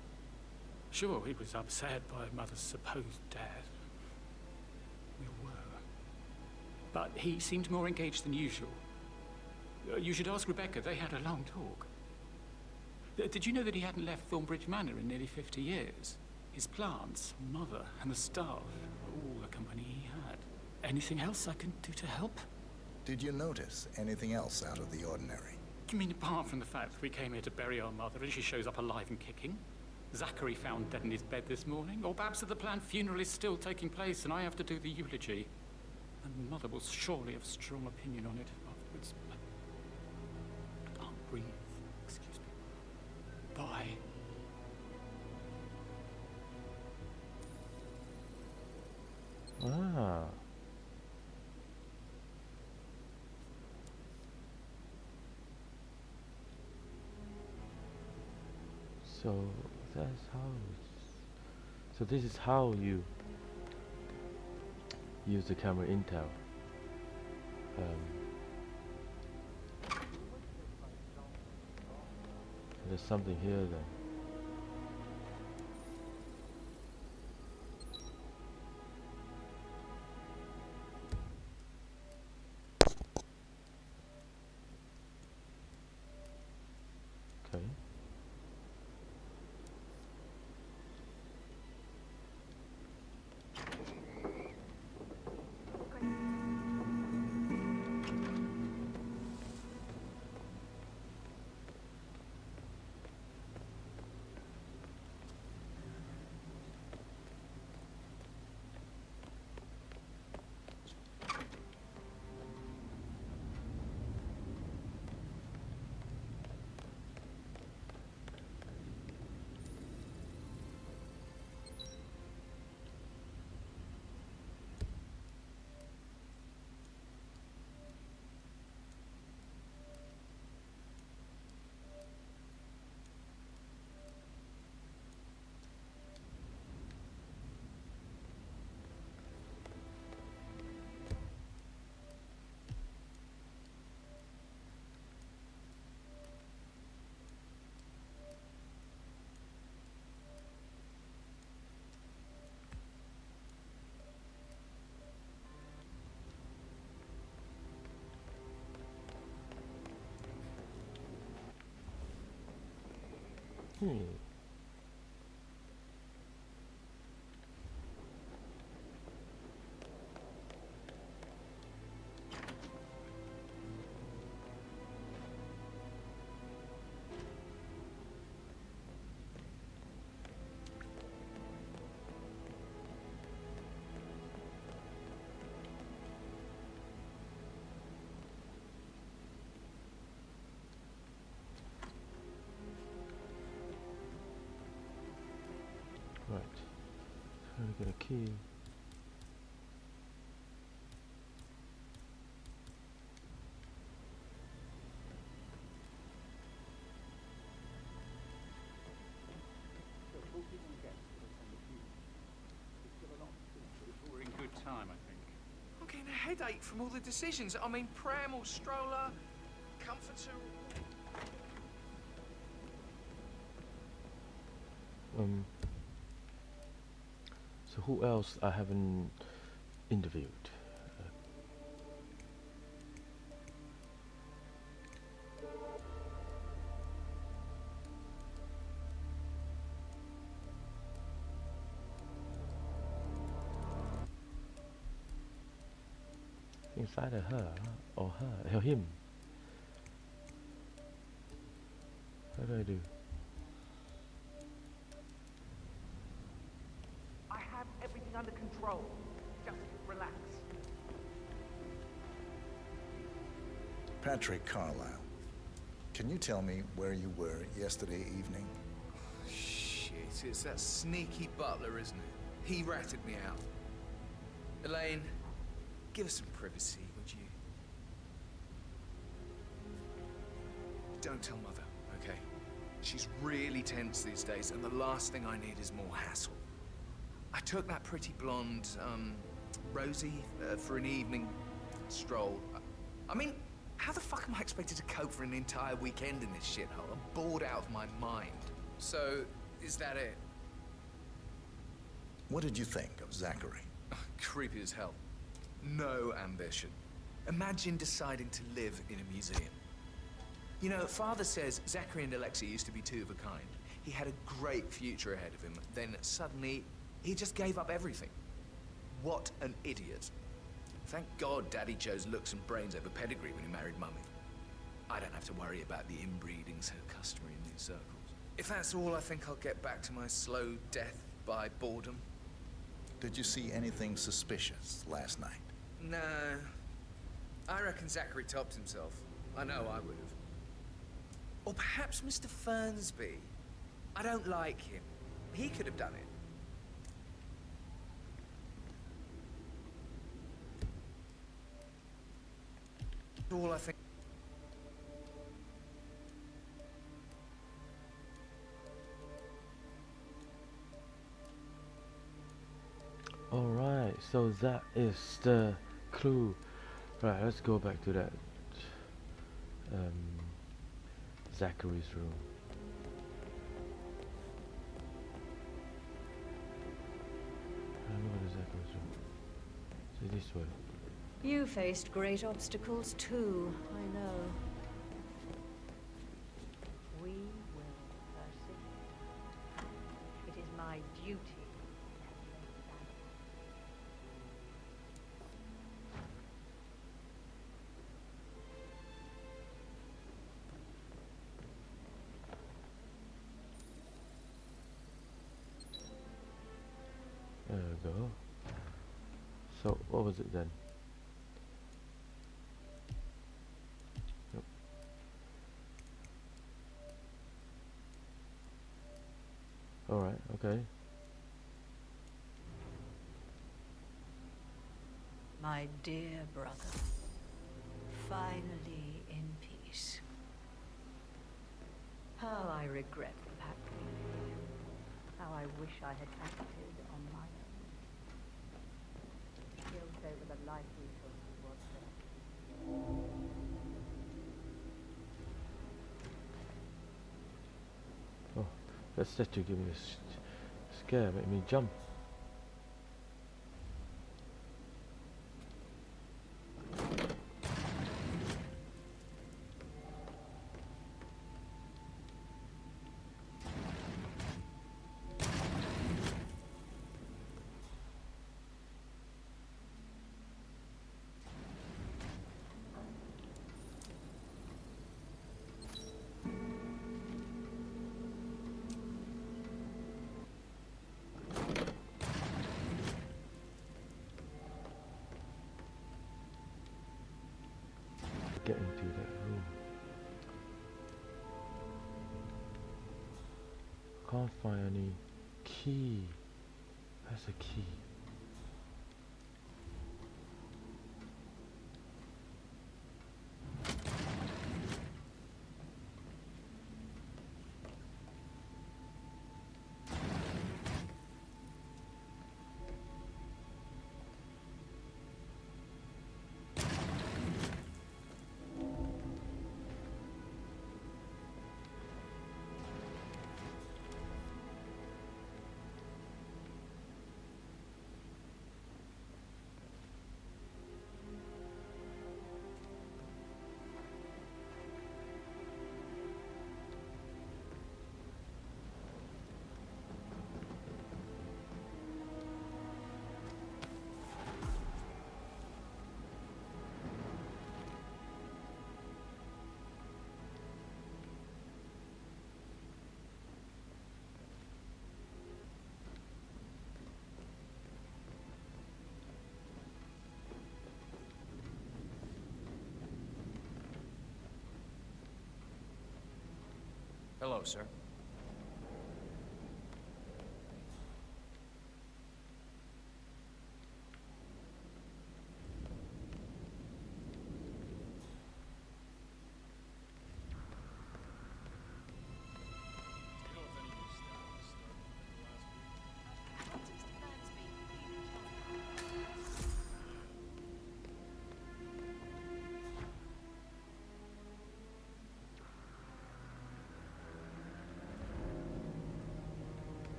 Sure, he was upset by Mother's supposed death. We all were. But he seemed more engaged than usual. You should ask Rebecca. They had a long talk. Did you know that he hadn't left Thornbridge Manor in nearly 50 years? His plants, Mother, and the staff, all the company he had. Anything else I can do to help? Did you notice anything else out of the ordinary? You mean apart from the fact that we came here to bury our mother and she shows up alive and kicking? Zachary found dead in his bed this morning? Or perhaps that the planned funeral is still taking place and I have to do the eulogy? And Mother will surely have a strong opinion on it afterwards. I can't breathe. Excuse me. Bye. Ah. So that's how. So this is how you use the camera intel. There's something here then. Okay. Right. Trying to get a key. We're in good time, I think. I'm getting a headache from all the decisions. I mean, pram or stroller, comforter. So who else I haven't interviewed? It's either her or him. How do I do? I have everything under control. Just relax. Patrick Carlisle, can you tell me where you were yesterday evening? Shit, it's that sneaky butler, isn't it? He ratted me out. Elaine, give us some privacy, would you? Don't tell Mother, okay? She's really tense these days, and the last thing I need is more hassle. I took that pretty blonde, Rosie, for an evening stroll. I mean, how the fuck am I expected to cope for an entire weekend in this shithole? I'm bored out of my mind. So, is that it? What did you think of Zachary? Creepy as hell. No ambition. Imagine deciding to live in a museum. You know, Father says Zachary and Alexa used to be two of a kind. He had a great future ahead of him. Then suddenly, he just gave up everything. What an idiot. Thank God Daddy chose looks and brains over pedigree when he married Mummy. I don't have to worry about the inbreeding so customary in these circles. If that's all, I think I'll get back to my slow death by boredom. Did you see anything suspicious last night? No. I reckon Zachary topped himself. I know I would have. Or perhaps Mr. Fernsby. I don't like him. He could have done it. All I think. Alright, so that is the clue. Right, let's go back to that Zachary's room. I'm going to Zachary's room. So this way. You faced great obstacles too, I know. We will persevere. It is my duty. There we go. So, what was it then? Yep. Alright, okay. My dear brother, finally in peace. How I regret the pact we made. How I wish I had acted on my own. Guilt over the life we took was there. Oh, that's set to give me a scare, make me jump. get into that room. Can't find any key. Where's the key? Hello, sir.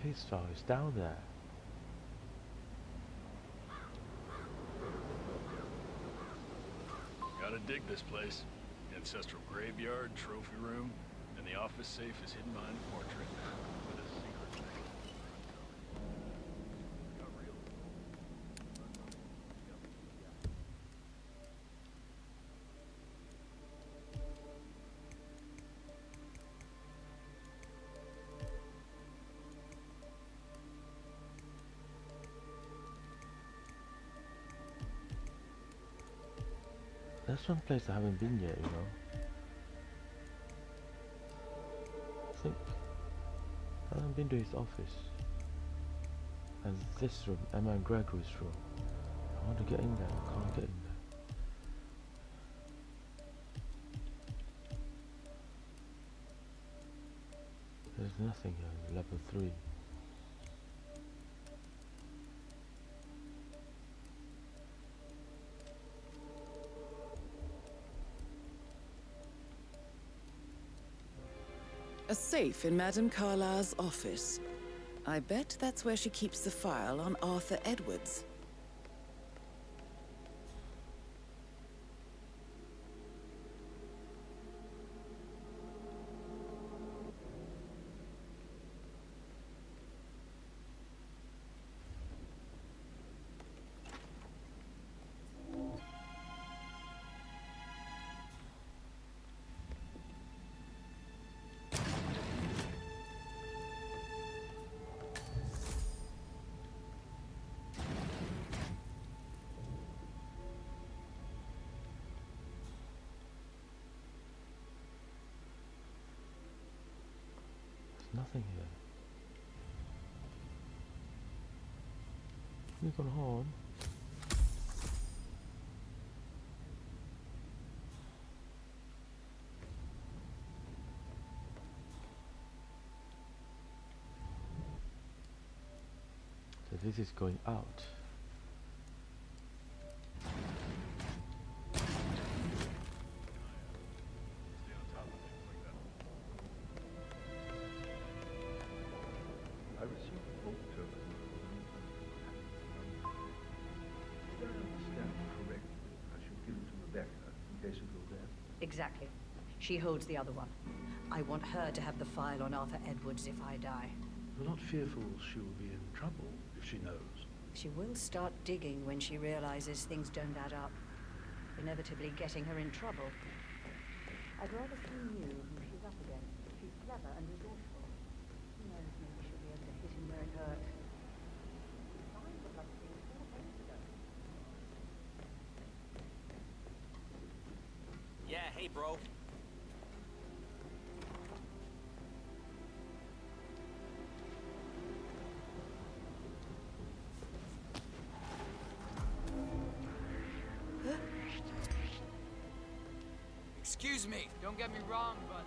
Case file is down there. Gotta dig this place. Ancestral graveyard, trophy room, and the office safe is hidden behind the portrait. With a secret mechanism for untelling. Got real. That's one place I haven't been yet, you know. I think I haven't been to his office. And this room, Emma and Gregory's room. I want to get in there, I can't get in there. There's nothing here, level 3. A safe in Madame Carlisle's office. I bet that's where she keeps the file on Arthur Edwards. Nothing here. You can hold. So this is going out. Exactly. She holds the other one. I want her to have the file on Arthur Edwards if I die. You're not fearful she will be in trouble if she knows? She will start digging when she realizes things don't add up, inevitably getting her in trouble. I'd rather she knew who she's up against. She's clever and resourceful. Who knows, maybe she'll be able to hit him where it hurts. Signs of like things 4 days ago. Yeah, hey, bro. Excuse me, don't get me wrong, but...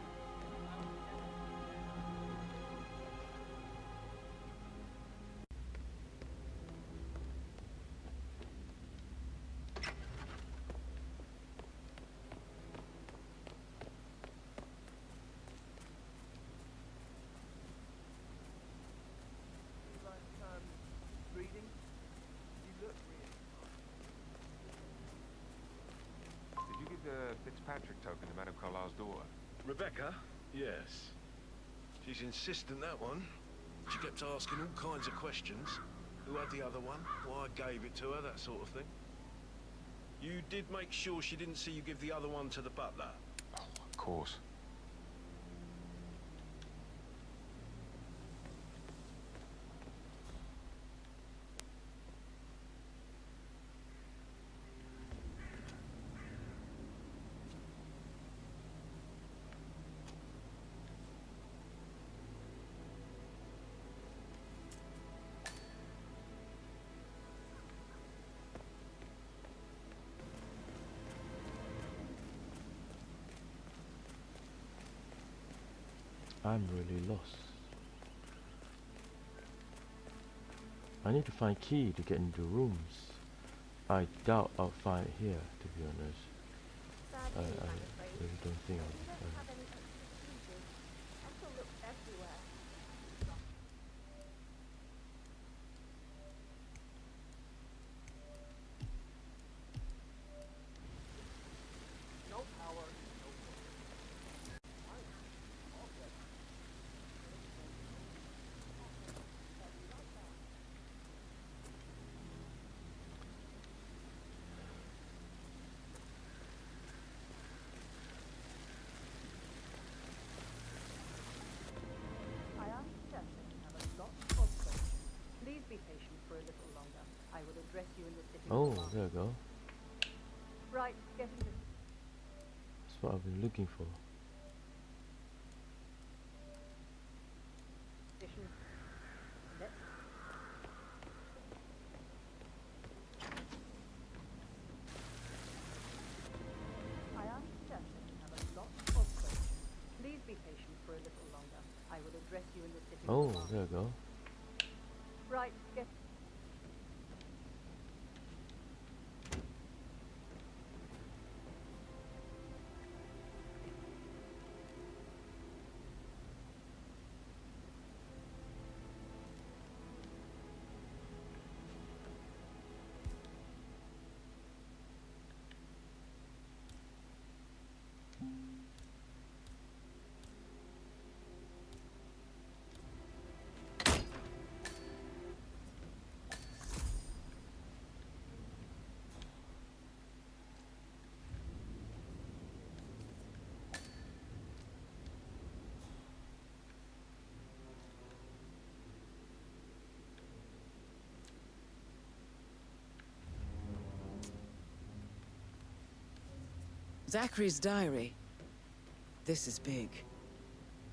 Reading? You look really fine. Did you give the Fitzpatrick token to Madame Carlisle's daughter? Rebecca? Yes. She's insistent, that one. She kept asking all kinds of questions. Who had the other one? Why I gave it to her, that sort of thing. You did make sure she didn't see you give the other one to the butler? Oh, of course. I'm really lost. I need to find key to get into rooms. I doubt I'll find it here, to be honest. I really don't think I'll find it. Be patient for a little longer. I will address you in the sitting Oh, room. there we go. Right, getting to... That's what I've been looking for. Position. Let's... I am certain you have a lot of questions. Please be patient for a little longer. I will address you in the sitting room. Oh, there we go. Right, get... Zachary's diary. This is big.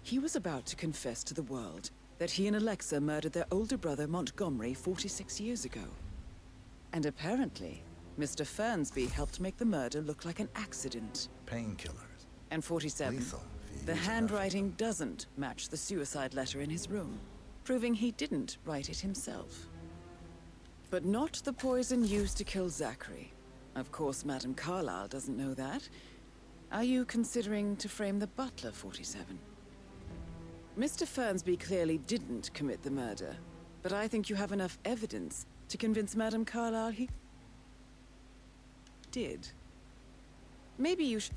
He was about to confess to the world that he and Alexa murdered their older brother Montgomery 46 years ago. And apparently, Mr. Fernsby helped make the murder look like an accident. Painkillers. And 47, Lethal if you the use handwriting doesn't match the suicide letter in his room, proving he didn't write it himself. But not the poison used to kill Zachary. Of course, Madame Carlisle doesn't know that. Are you considering to frame the butler, 47? Mr. Fernsby clearly didn't commit the murder, but I think you have enough evidence to convince Madame Carlisle he did. Maybe you should...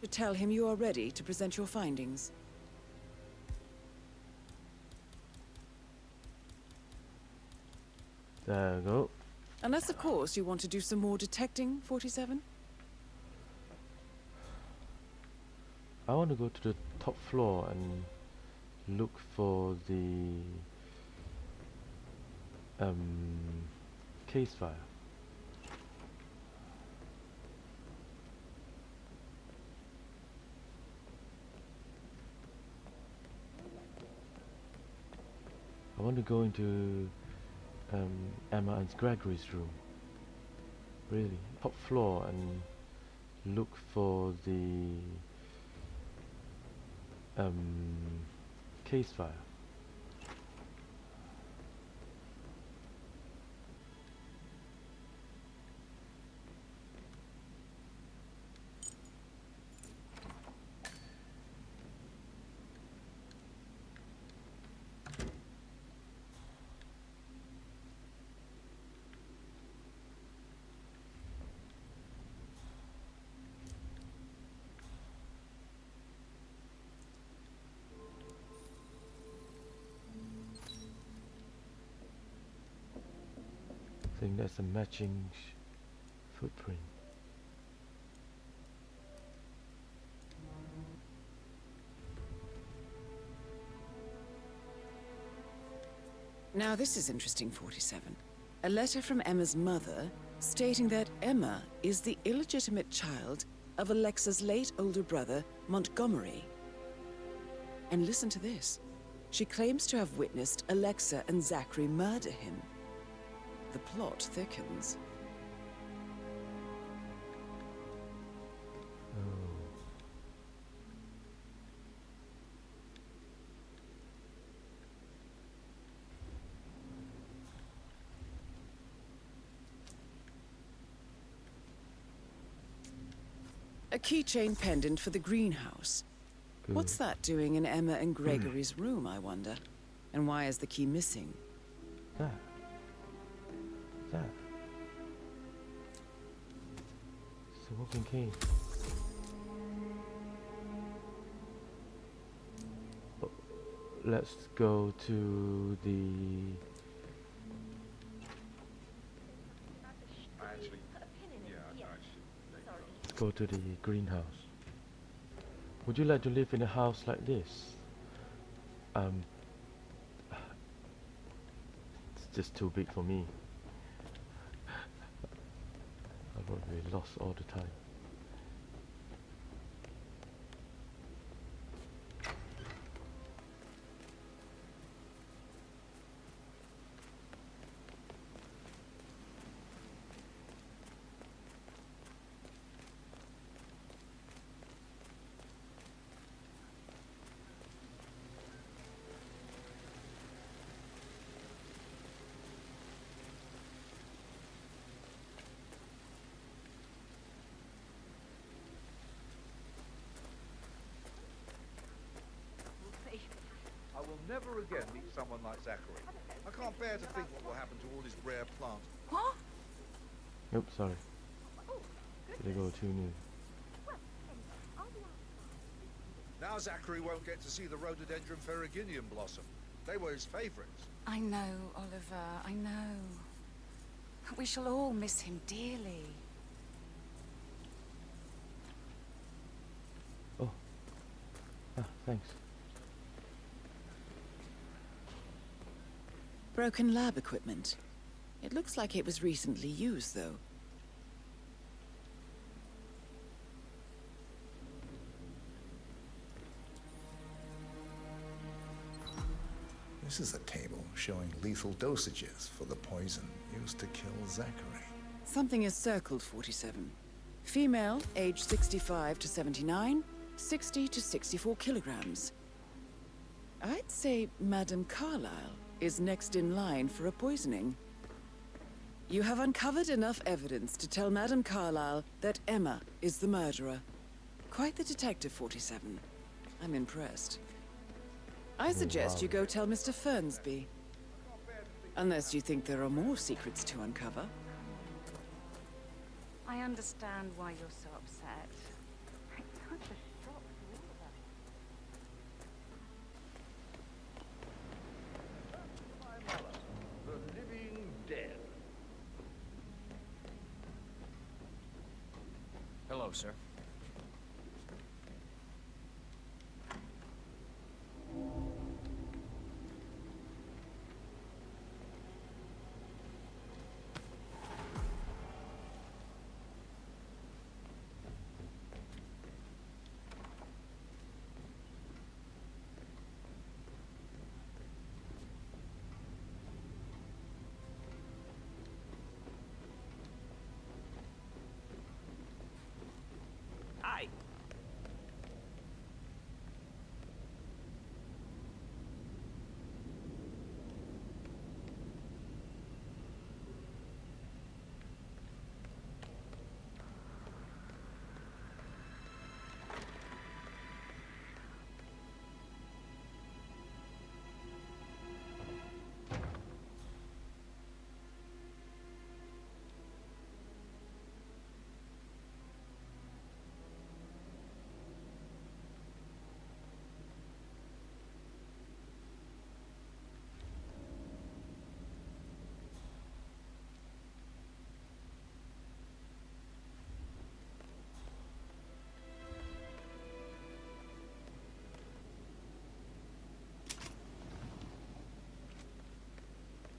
to tell him you are ready to present your findings. There we go. Unless, of course, you want to do some more detecting, 47? I want to go to the top floor and look for the case file. I want to go into Emma and Gregory's room. Really, top floor, and look for the case file. I think that's a matching footprint. Now this is interesting, 47. A letter from Emma's mother stating that Emma is the illegitimate child of Alexa's late older brother, Montgomery. And listen to this. She claims to have witnessed Alexa and Zachary murder him. The plot thickens. A keychain pendant for the greenhouse. Good. What's that doing in Emma and Gregory's room, I wonder? And why is the key missing? That. It's a walking cane. Oh, let's go to the... Let's go to the greenhouse. Would you like to live in a house like this? It's just too big for me. I would be lost all the time. I will never again meet someone like Zachary. I can't bear to think what will happen to all his rare plants. What? Oops, sorry. Did I go too near? Now Zachary won't get to see the rhododendron ferruginum blossom. They were his favourites. I know, Oliver, I know. We shall all miss him dearly. Oh. Ah, thanks. Broken lab equipment. It looks like it was recently used, though. This is a table showing lethal dosages for the poison used to kill Zachary. Something is circled, 47. Female, age 65 to 79, 60 to 64 kilograms. I'd say Madame Carlisle is next in line for a poisoning. You have uncovered enough evidence to tell Madame Carlisle that Emma is the murderer. Quite the detective, 47. I'm impressed. I suggest you go tell Mr. Fernsby. Unless you think there are more secrets to uncover. I understand why you're so upset. such a shock to all of us. The living dead. Hello, sir. Hi.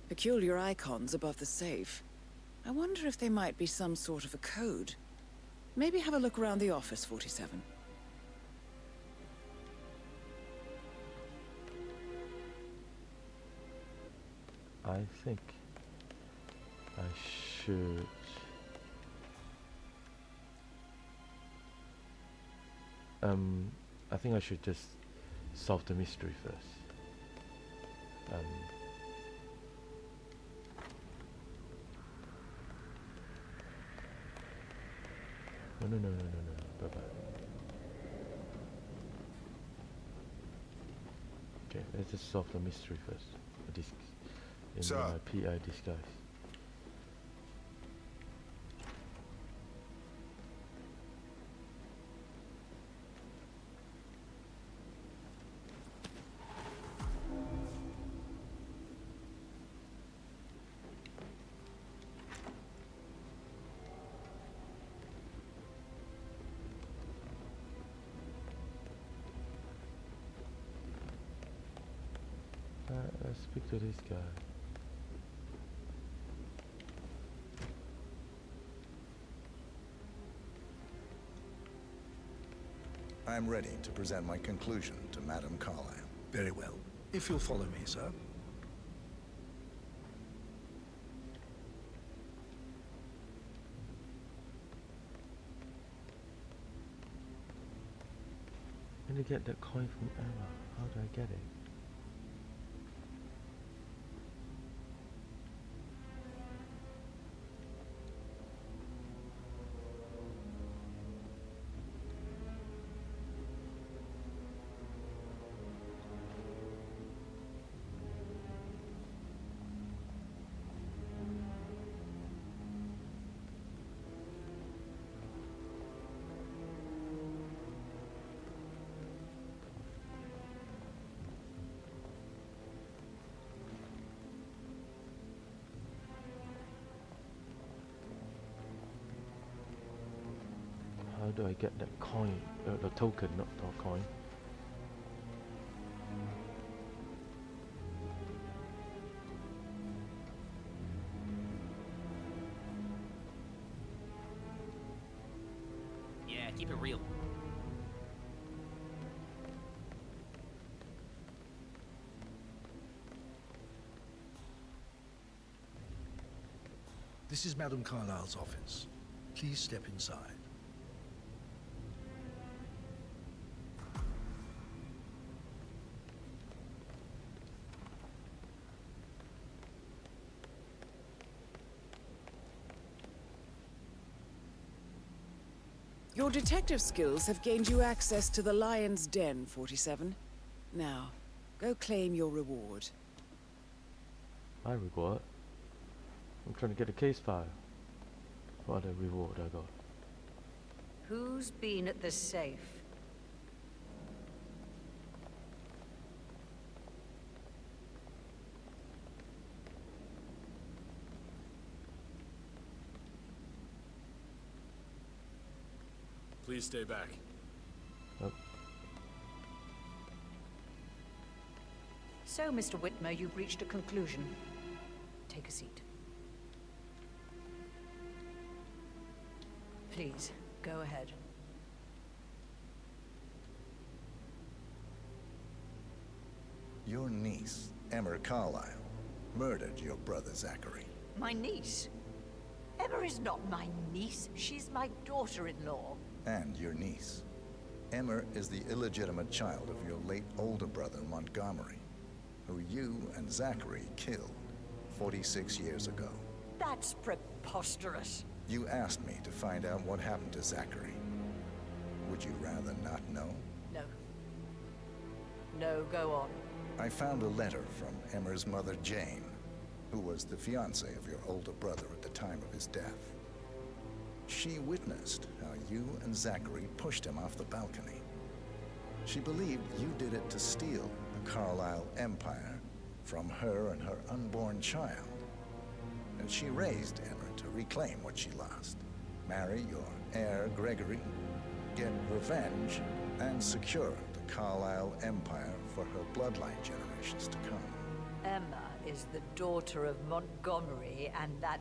Peculiar icons above the safe. I wonder if they might be some sort of a code. Maybe have a look around the office, 47. I think I should... I think I should just solve the mystery first. No. Bye-bye. Okay, let's just solve the mystery first. In my PI disguise. Let's speak to this guy. I'm ready to present my conclusion to Madame Carlisle. Very well. If you'll follow me, sir. I'm gonna get that coin from Emma. How do I get it? How do I get that coin? The token, not the coin. Yeah, keep it real. This is Madame Carlisle's office. Please step inside. Your detective skills have gained you access to the Lion's Den, 47. Now, go claim your reward. My reward? I'm trying to get a case file. What a reward I got. Who's been at the safe? Please stay back. Oh. So, Mr. Whitmer, you've reached a conclusion. Take a seat. Please, go ahead. Your niece, Emma Carlisle, murdered your brother Zachary. My niece? Emma is not my niece. She's my daughter-in-law. And your niece. Emma is the illegitimate child of your late older brother Montgomery, who you and Zachary killed 46 years ago. That's preposterous. You asked me to find out what happened to Zachary. Would you rather not know? No. No, go on. I found a letter from Emma's mother, Jane, who was the fiancée of your older brother at the time of his death. She witnessed how you and Zachary pushed him off the balcony. She believed you did it to steal the Carlisle empire from her and her unborn child. And she raised Emma to reclaim what she lost. Marry your heir, Gregory, get revenge, and secure the Carlisle empire for her bloodline generations to come. Emma is the daughter of Montgomery and that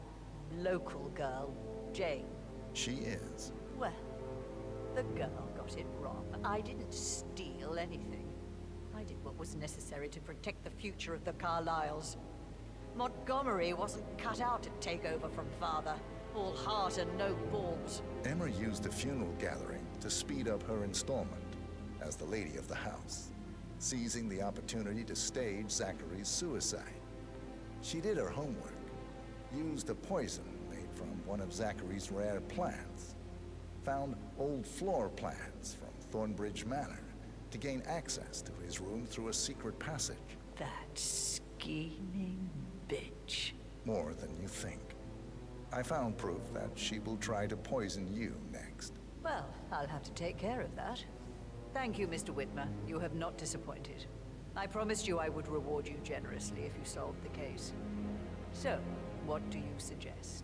local girl, Jane. She is. Well, the girl got it wrong. I didn't steal anything. I did what was necessary to protect the future of the Carlisles. Montgomery wasn't cut out to take over from father. All heart and no balls. Emma used the funeral gathering to speed up her installment as the lady of the house, seizing the opportunity to stage Zachary's suicide. She did her homework, used a poison made from one of Zachary's rare plants, found old floor plans from Thornbridge Manor to gain access to his room through a secret passage. That scheming bitch. More than you think. I found proof that she will try to poison you next. Well, I'll have to take care of that. Thank you, Mr. Whitmer. You have not disappointed. I promised you I would reward you generously if you solved the case. So, what do you suggest?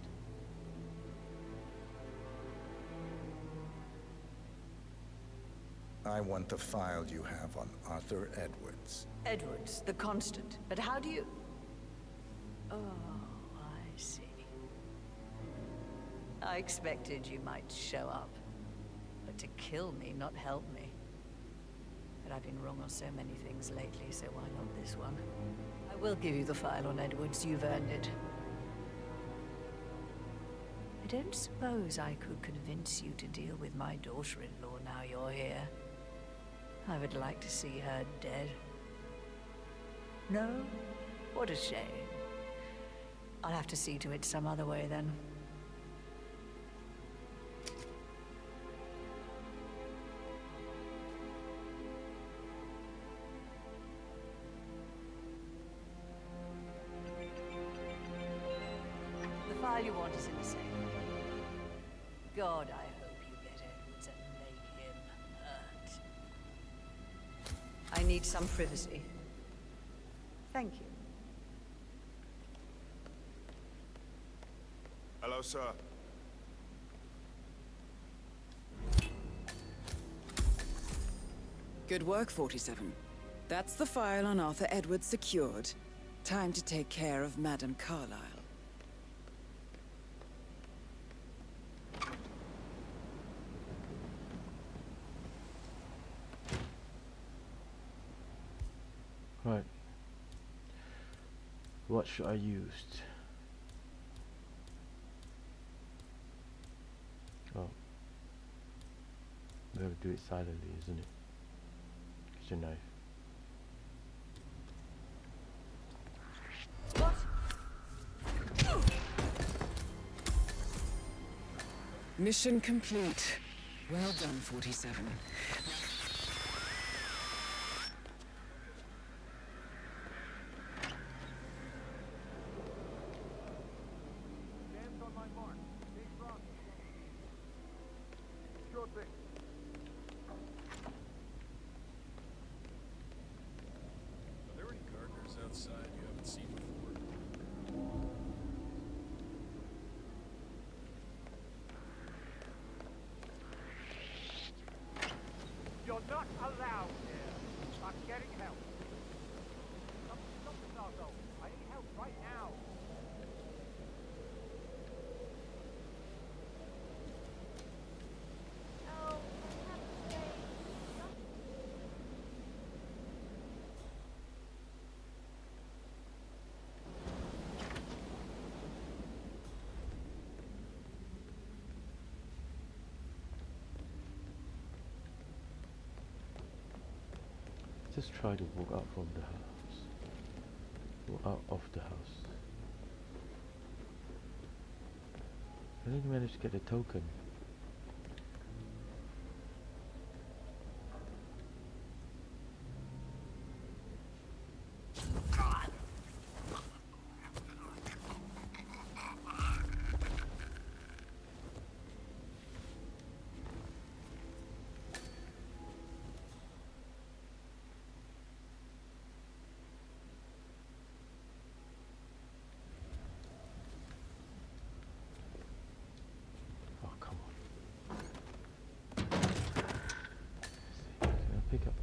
I want the file you have on Arthur Edwards. Edwards, the Constant. But how do you... Oh, I see. I expected you might show up. But to kill me, not help me. But I've been wrong on so many things lately, so why not this one? I will give you the file on Edwards. You've earned it. I don't suppose I could convince you to deal with my daughter-in-law now you're here. I would like to see her dead. No? What a shame. I'll have to see to it some other way then. The file you want is in the safe. God, I hope you get Edwards and make him hurt. I need some privacy. Thank you. Hello, sir. Good work, 47. That's the file on Arthur Edwards secured. Time to take care of Madame Carlisle. Right. What should I use? Oh. We have to do it silently, isn't it? Kitchen knife. Mission complete. Well done, 47. Are there any gardeners outside you haven't seen before? not allowed here. I'm getting help. Stop this arsehole. I need help right now. Just try to walk out from the house. Walk out of the house. I didn't manage to get the token. Pick up.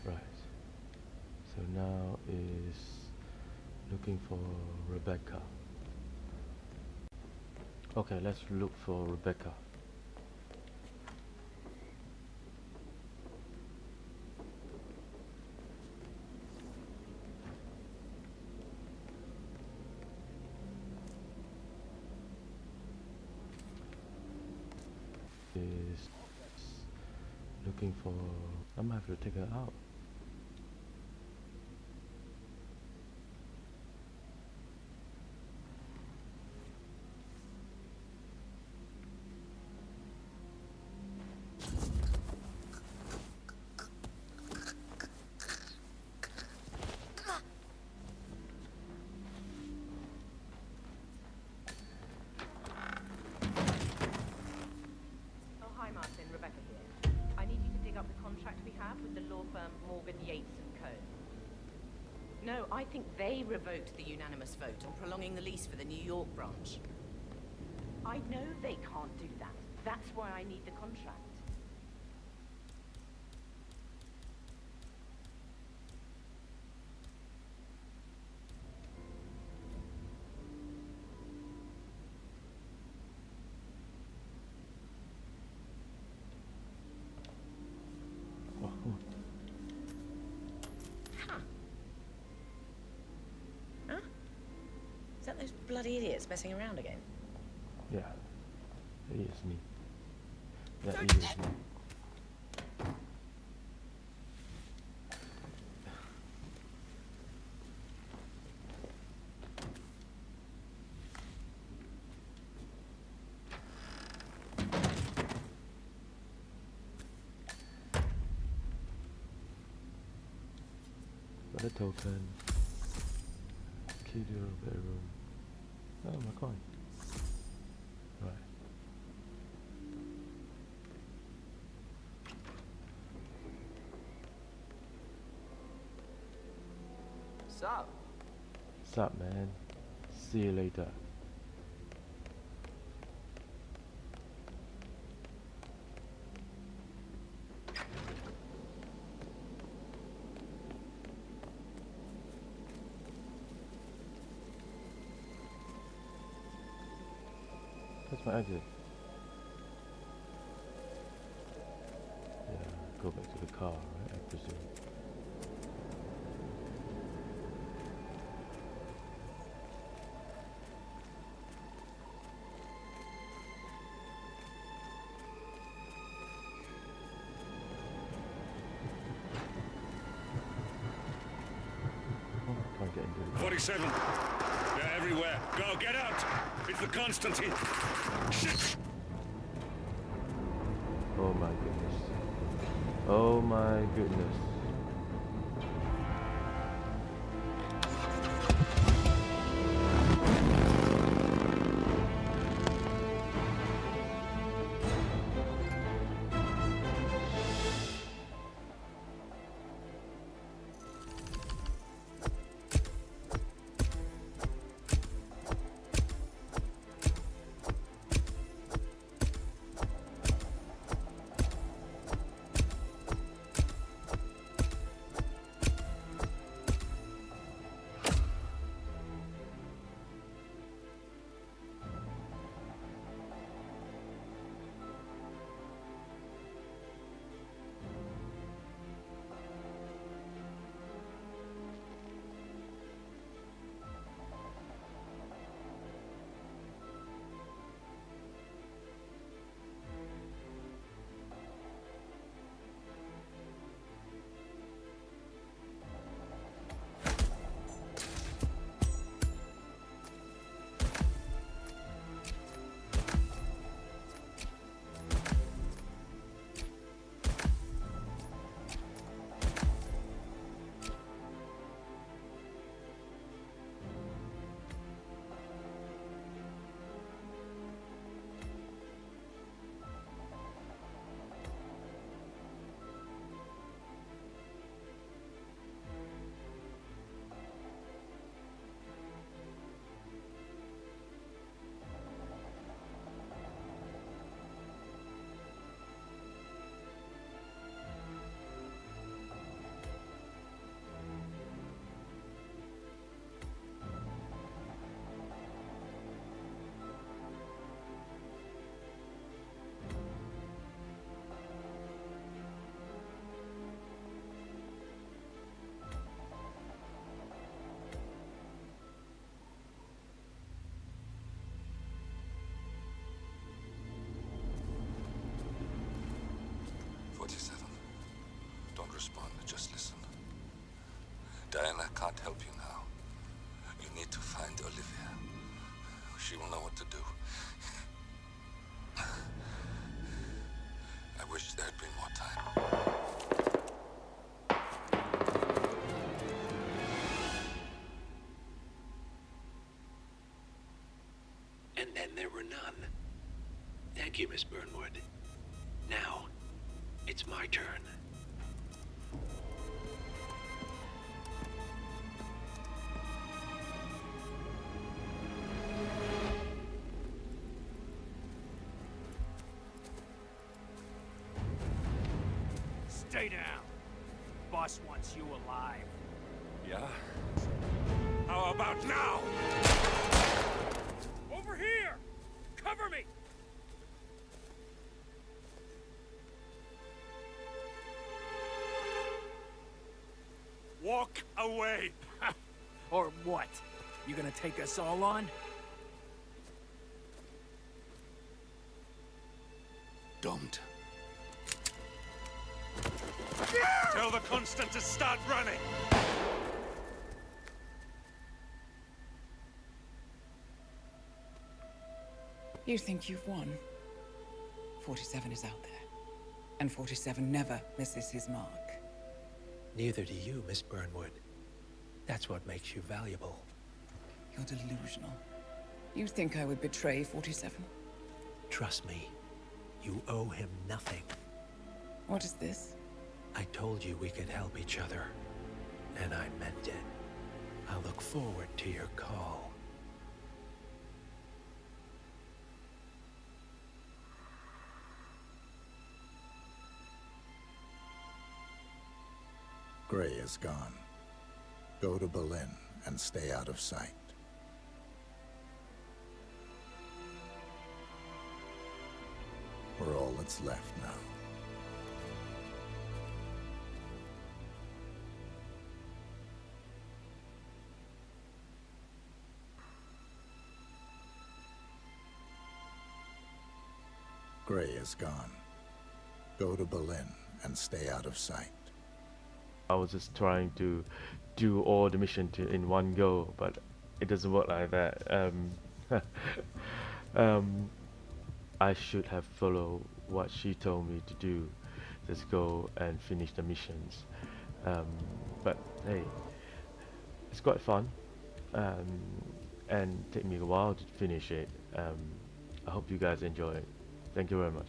Right. So now is looking for Rebecca. Okay, let's look for Rebecca. Is looking for. I might have to take her out. No, I think they revoked the unanimous vote on prolonging the lease for the New York branch. I know they can't do that. That's why I need the contract. Is that those bloody idiots messing around again? Yeah, it is me. That is me. Got a token. Key to your bedroom. Oh, my coin. Right. Sup? Sup, man? See you later. That's my exit. Yeah, go back to the car, right? I presume. Oh, can't get into it. 47. They're everywhere. Go, get out! It's the Constantine. Shit! Oh my goodness. Oh my goodness. just listen. Diana can't help you now. You need to find Olivia. She will know what to do. I wish there had been more time. And then there were none. Thank you, Miss Burnwood. Now, it's my turn. Stay down. Boss wants you alive. Yeah? How about now? Over here! Cover me! Walk away! Or what? You gonna take us all on? Don't. Tell the Constant to start running! You think you've won? 47 is out there. And 47 never misses his mark. Neither do you, Miss Burnwood. That's what makes you valuable. You're delusional. You think I would betray 47? Trust me, you owe him nothing. What is this? I told you we could help each other, and I meant it. I'll look forward to your call. Gray is gone. Go to Berlin and stay out of sight. We're all that's left now. Gray is gone. Go to Berlin and stay out of sight. I was just trying to do all the mission in one go, but it doesn't work like that. I should have followed what she told me to do. Just go and finish the missions. But hey, it's quite fun, and take me a while to finish it. I hope you guys enjoy it. Thank you very much.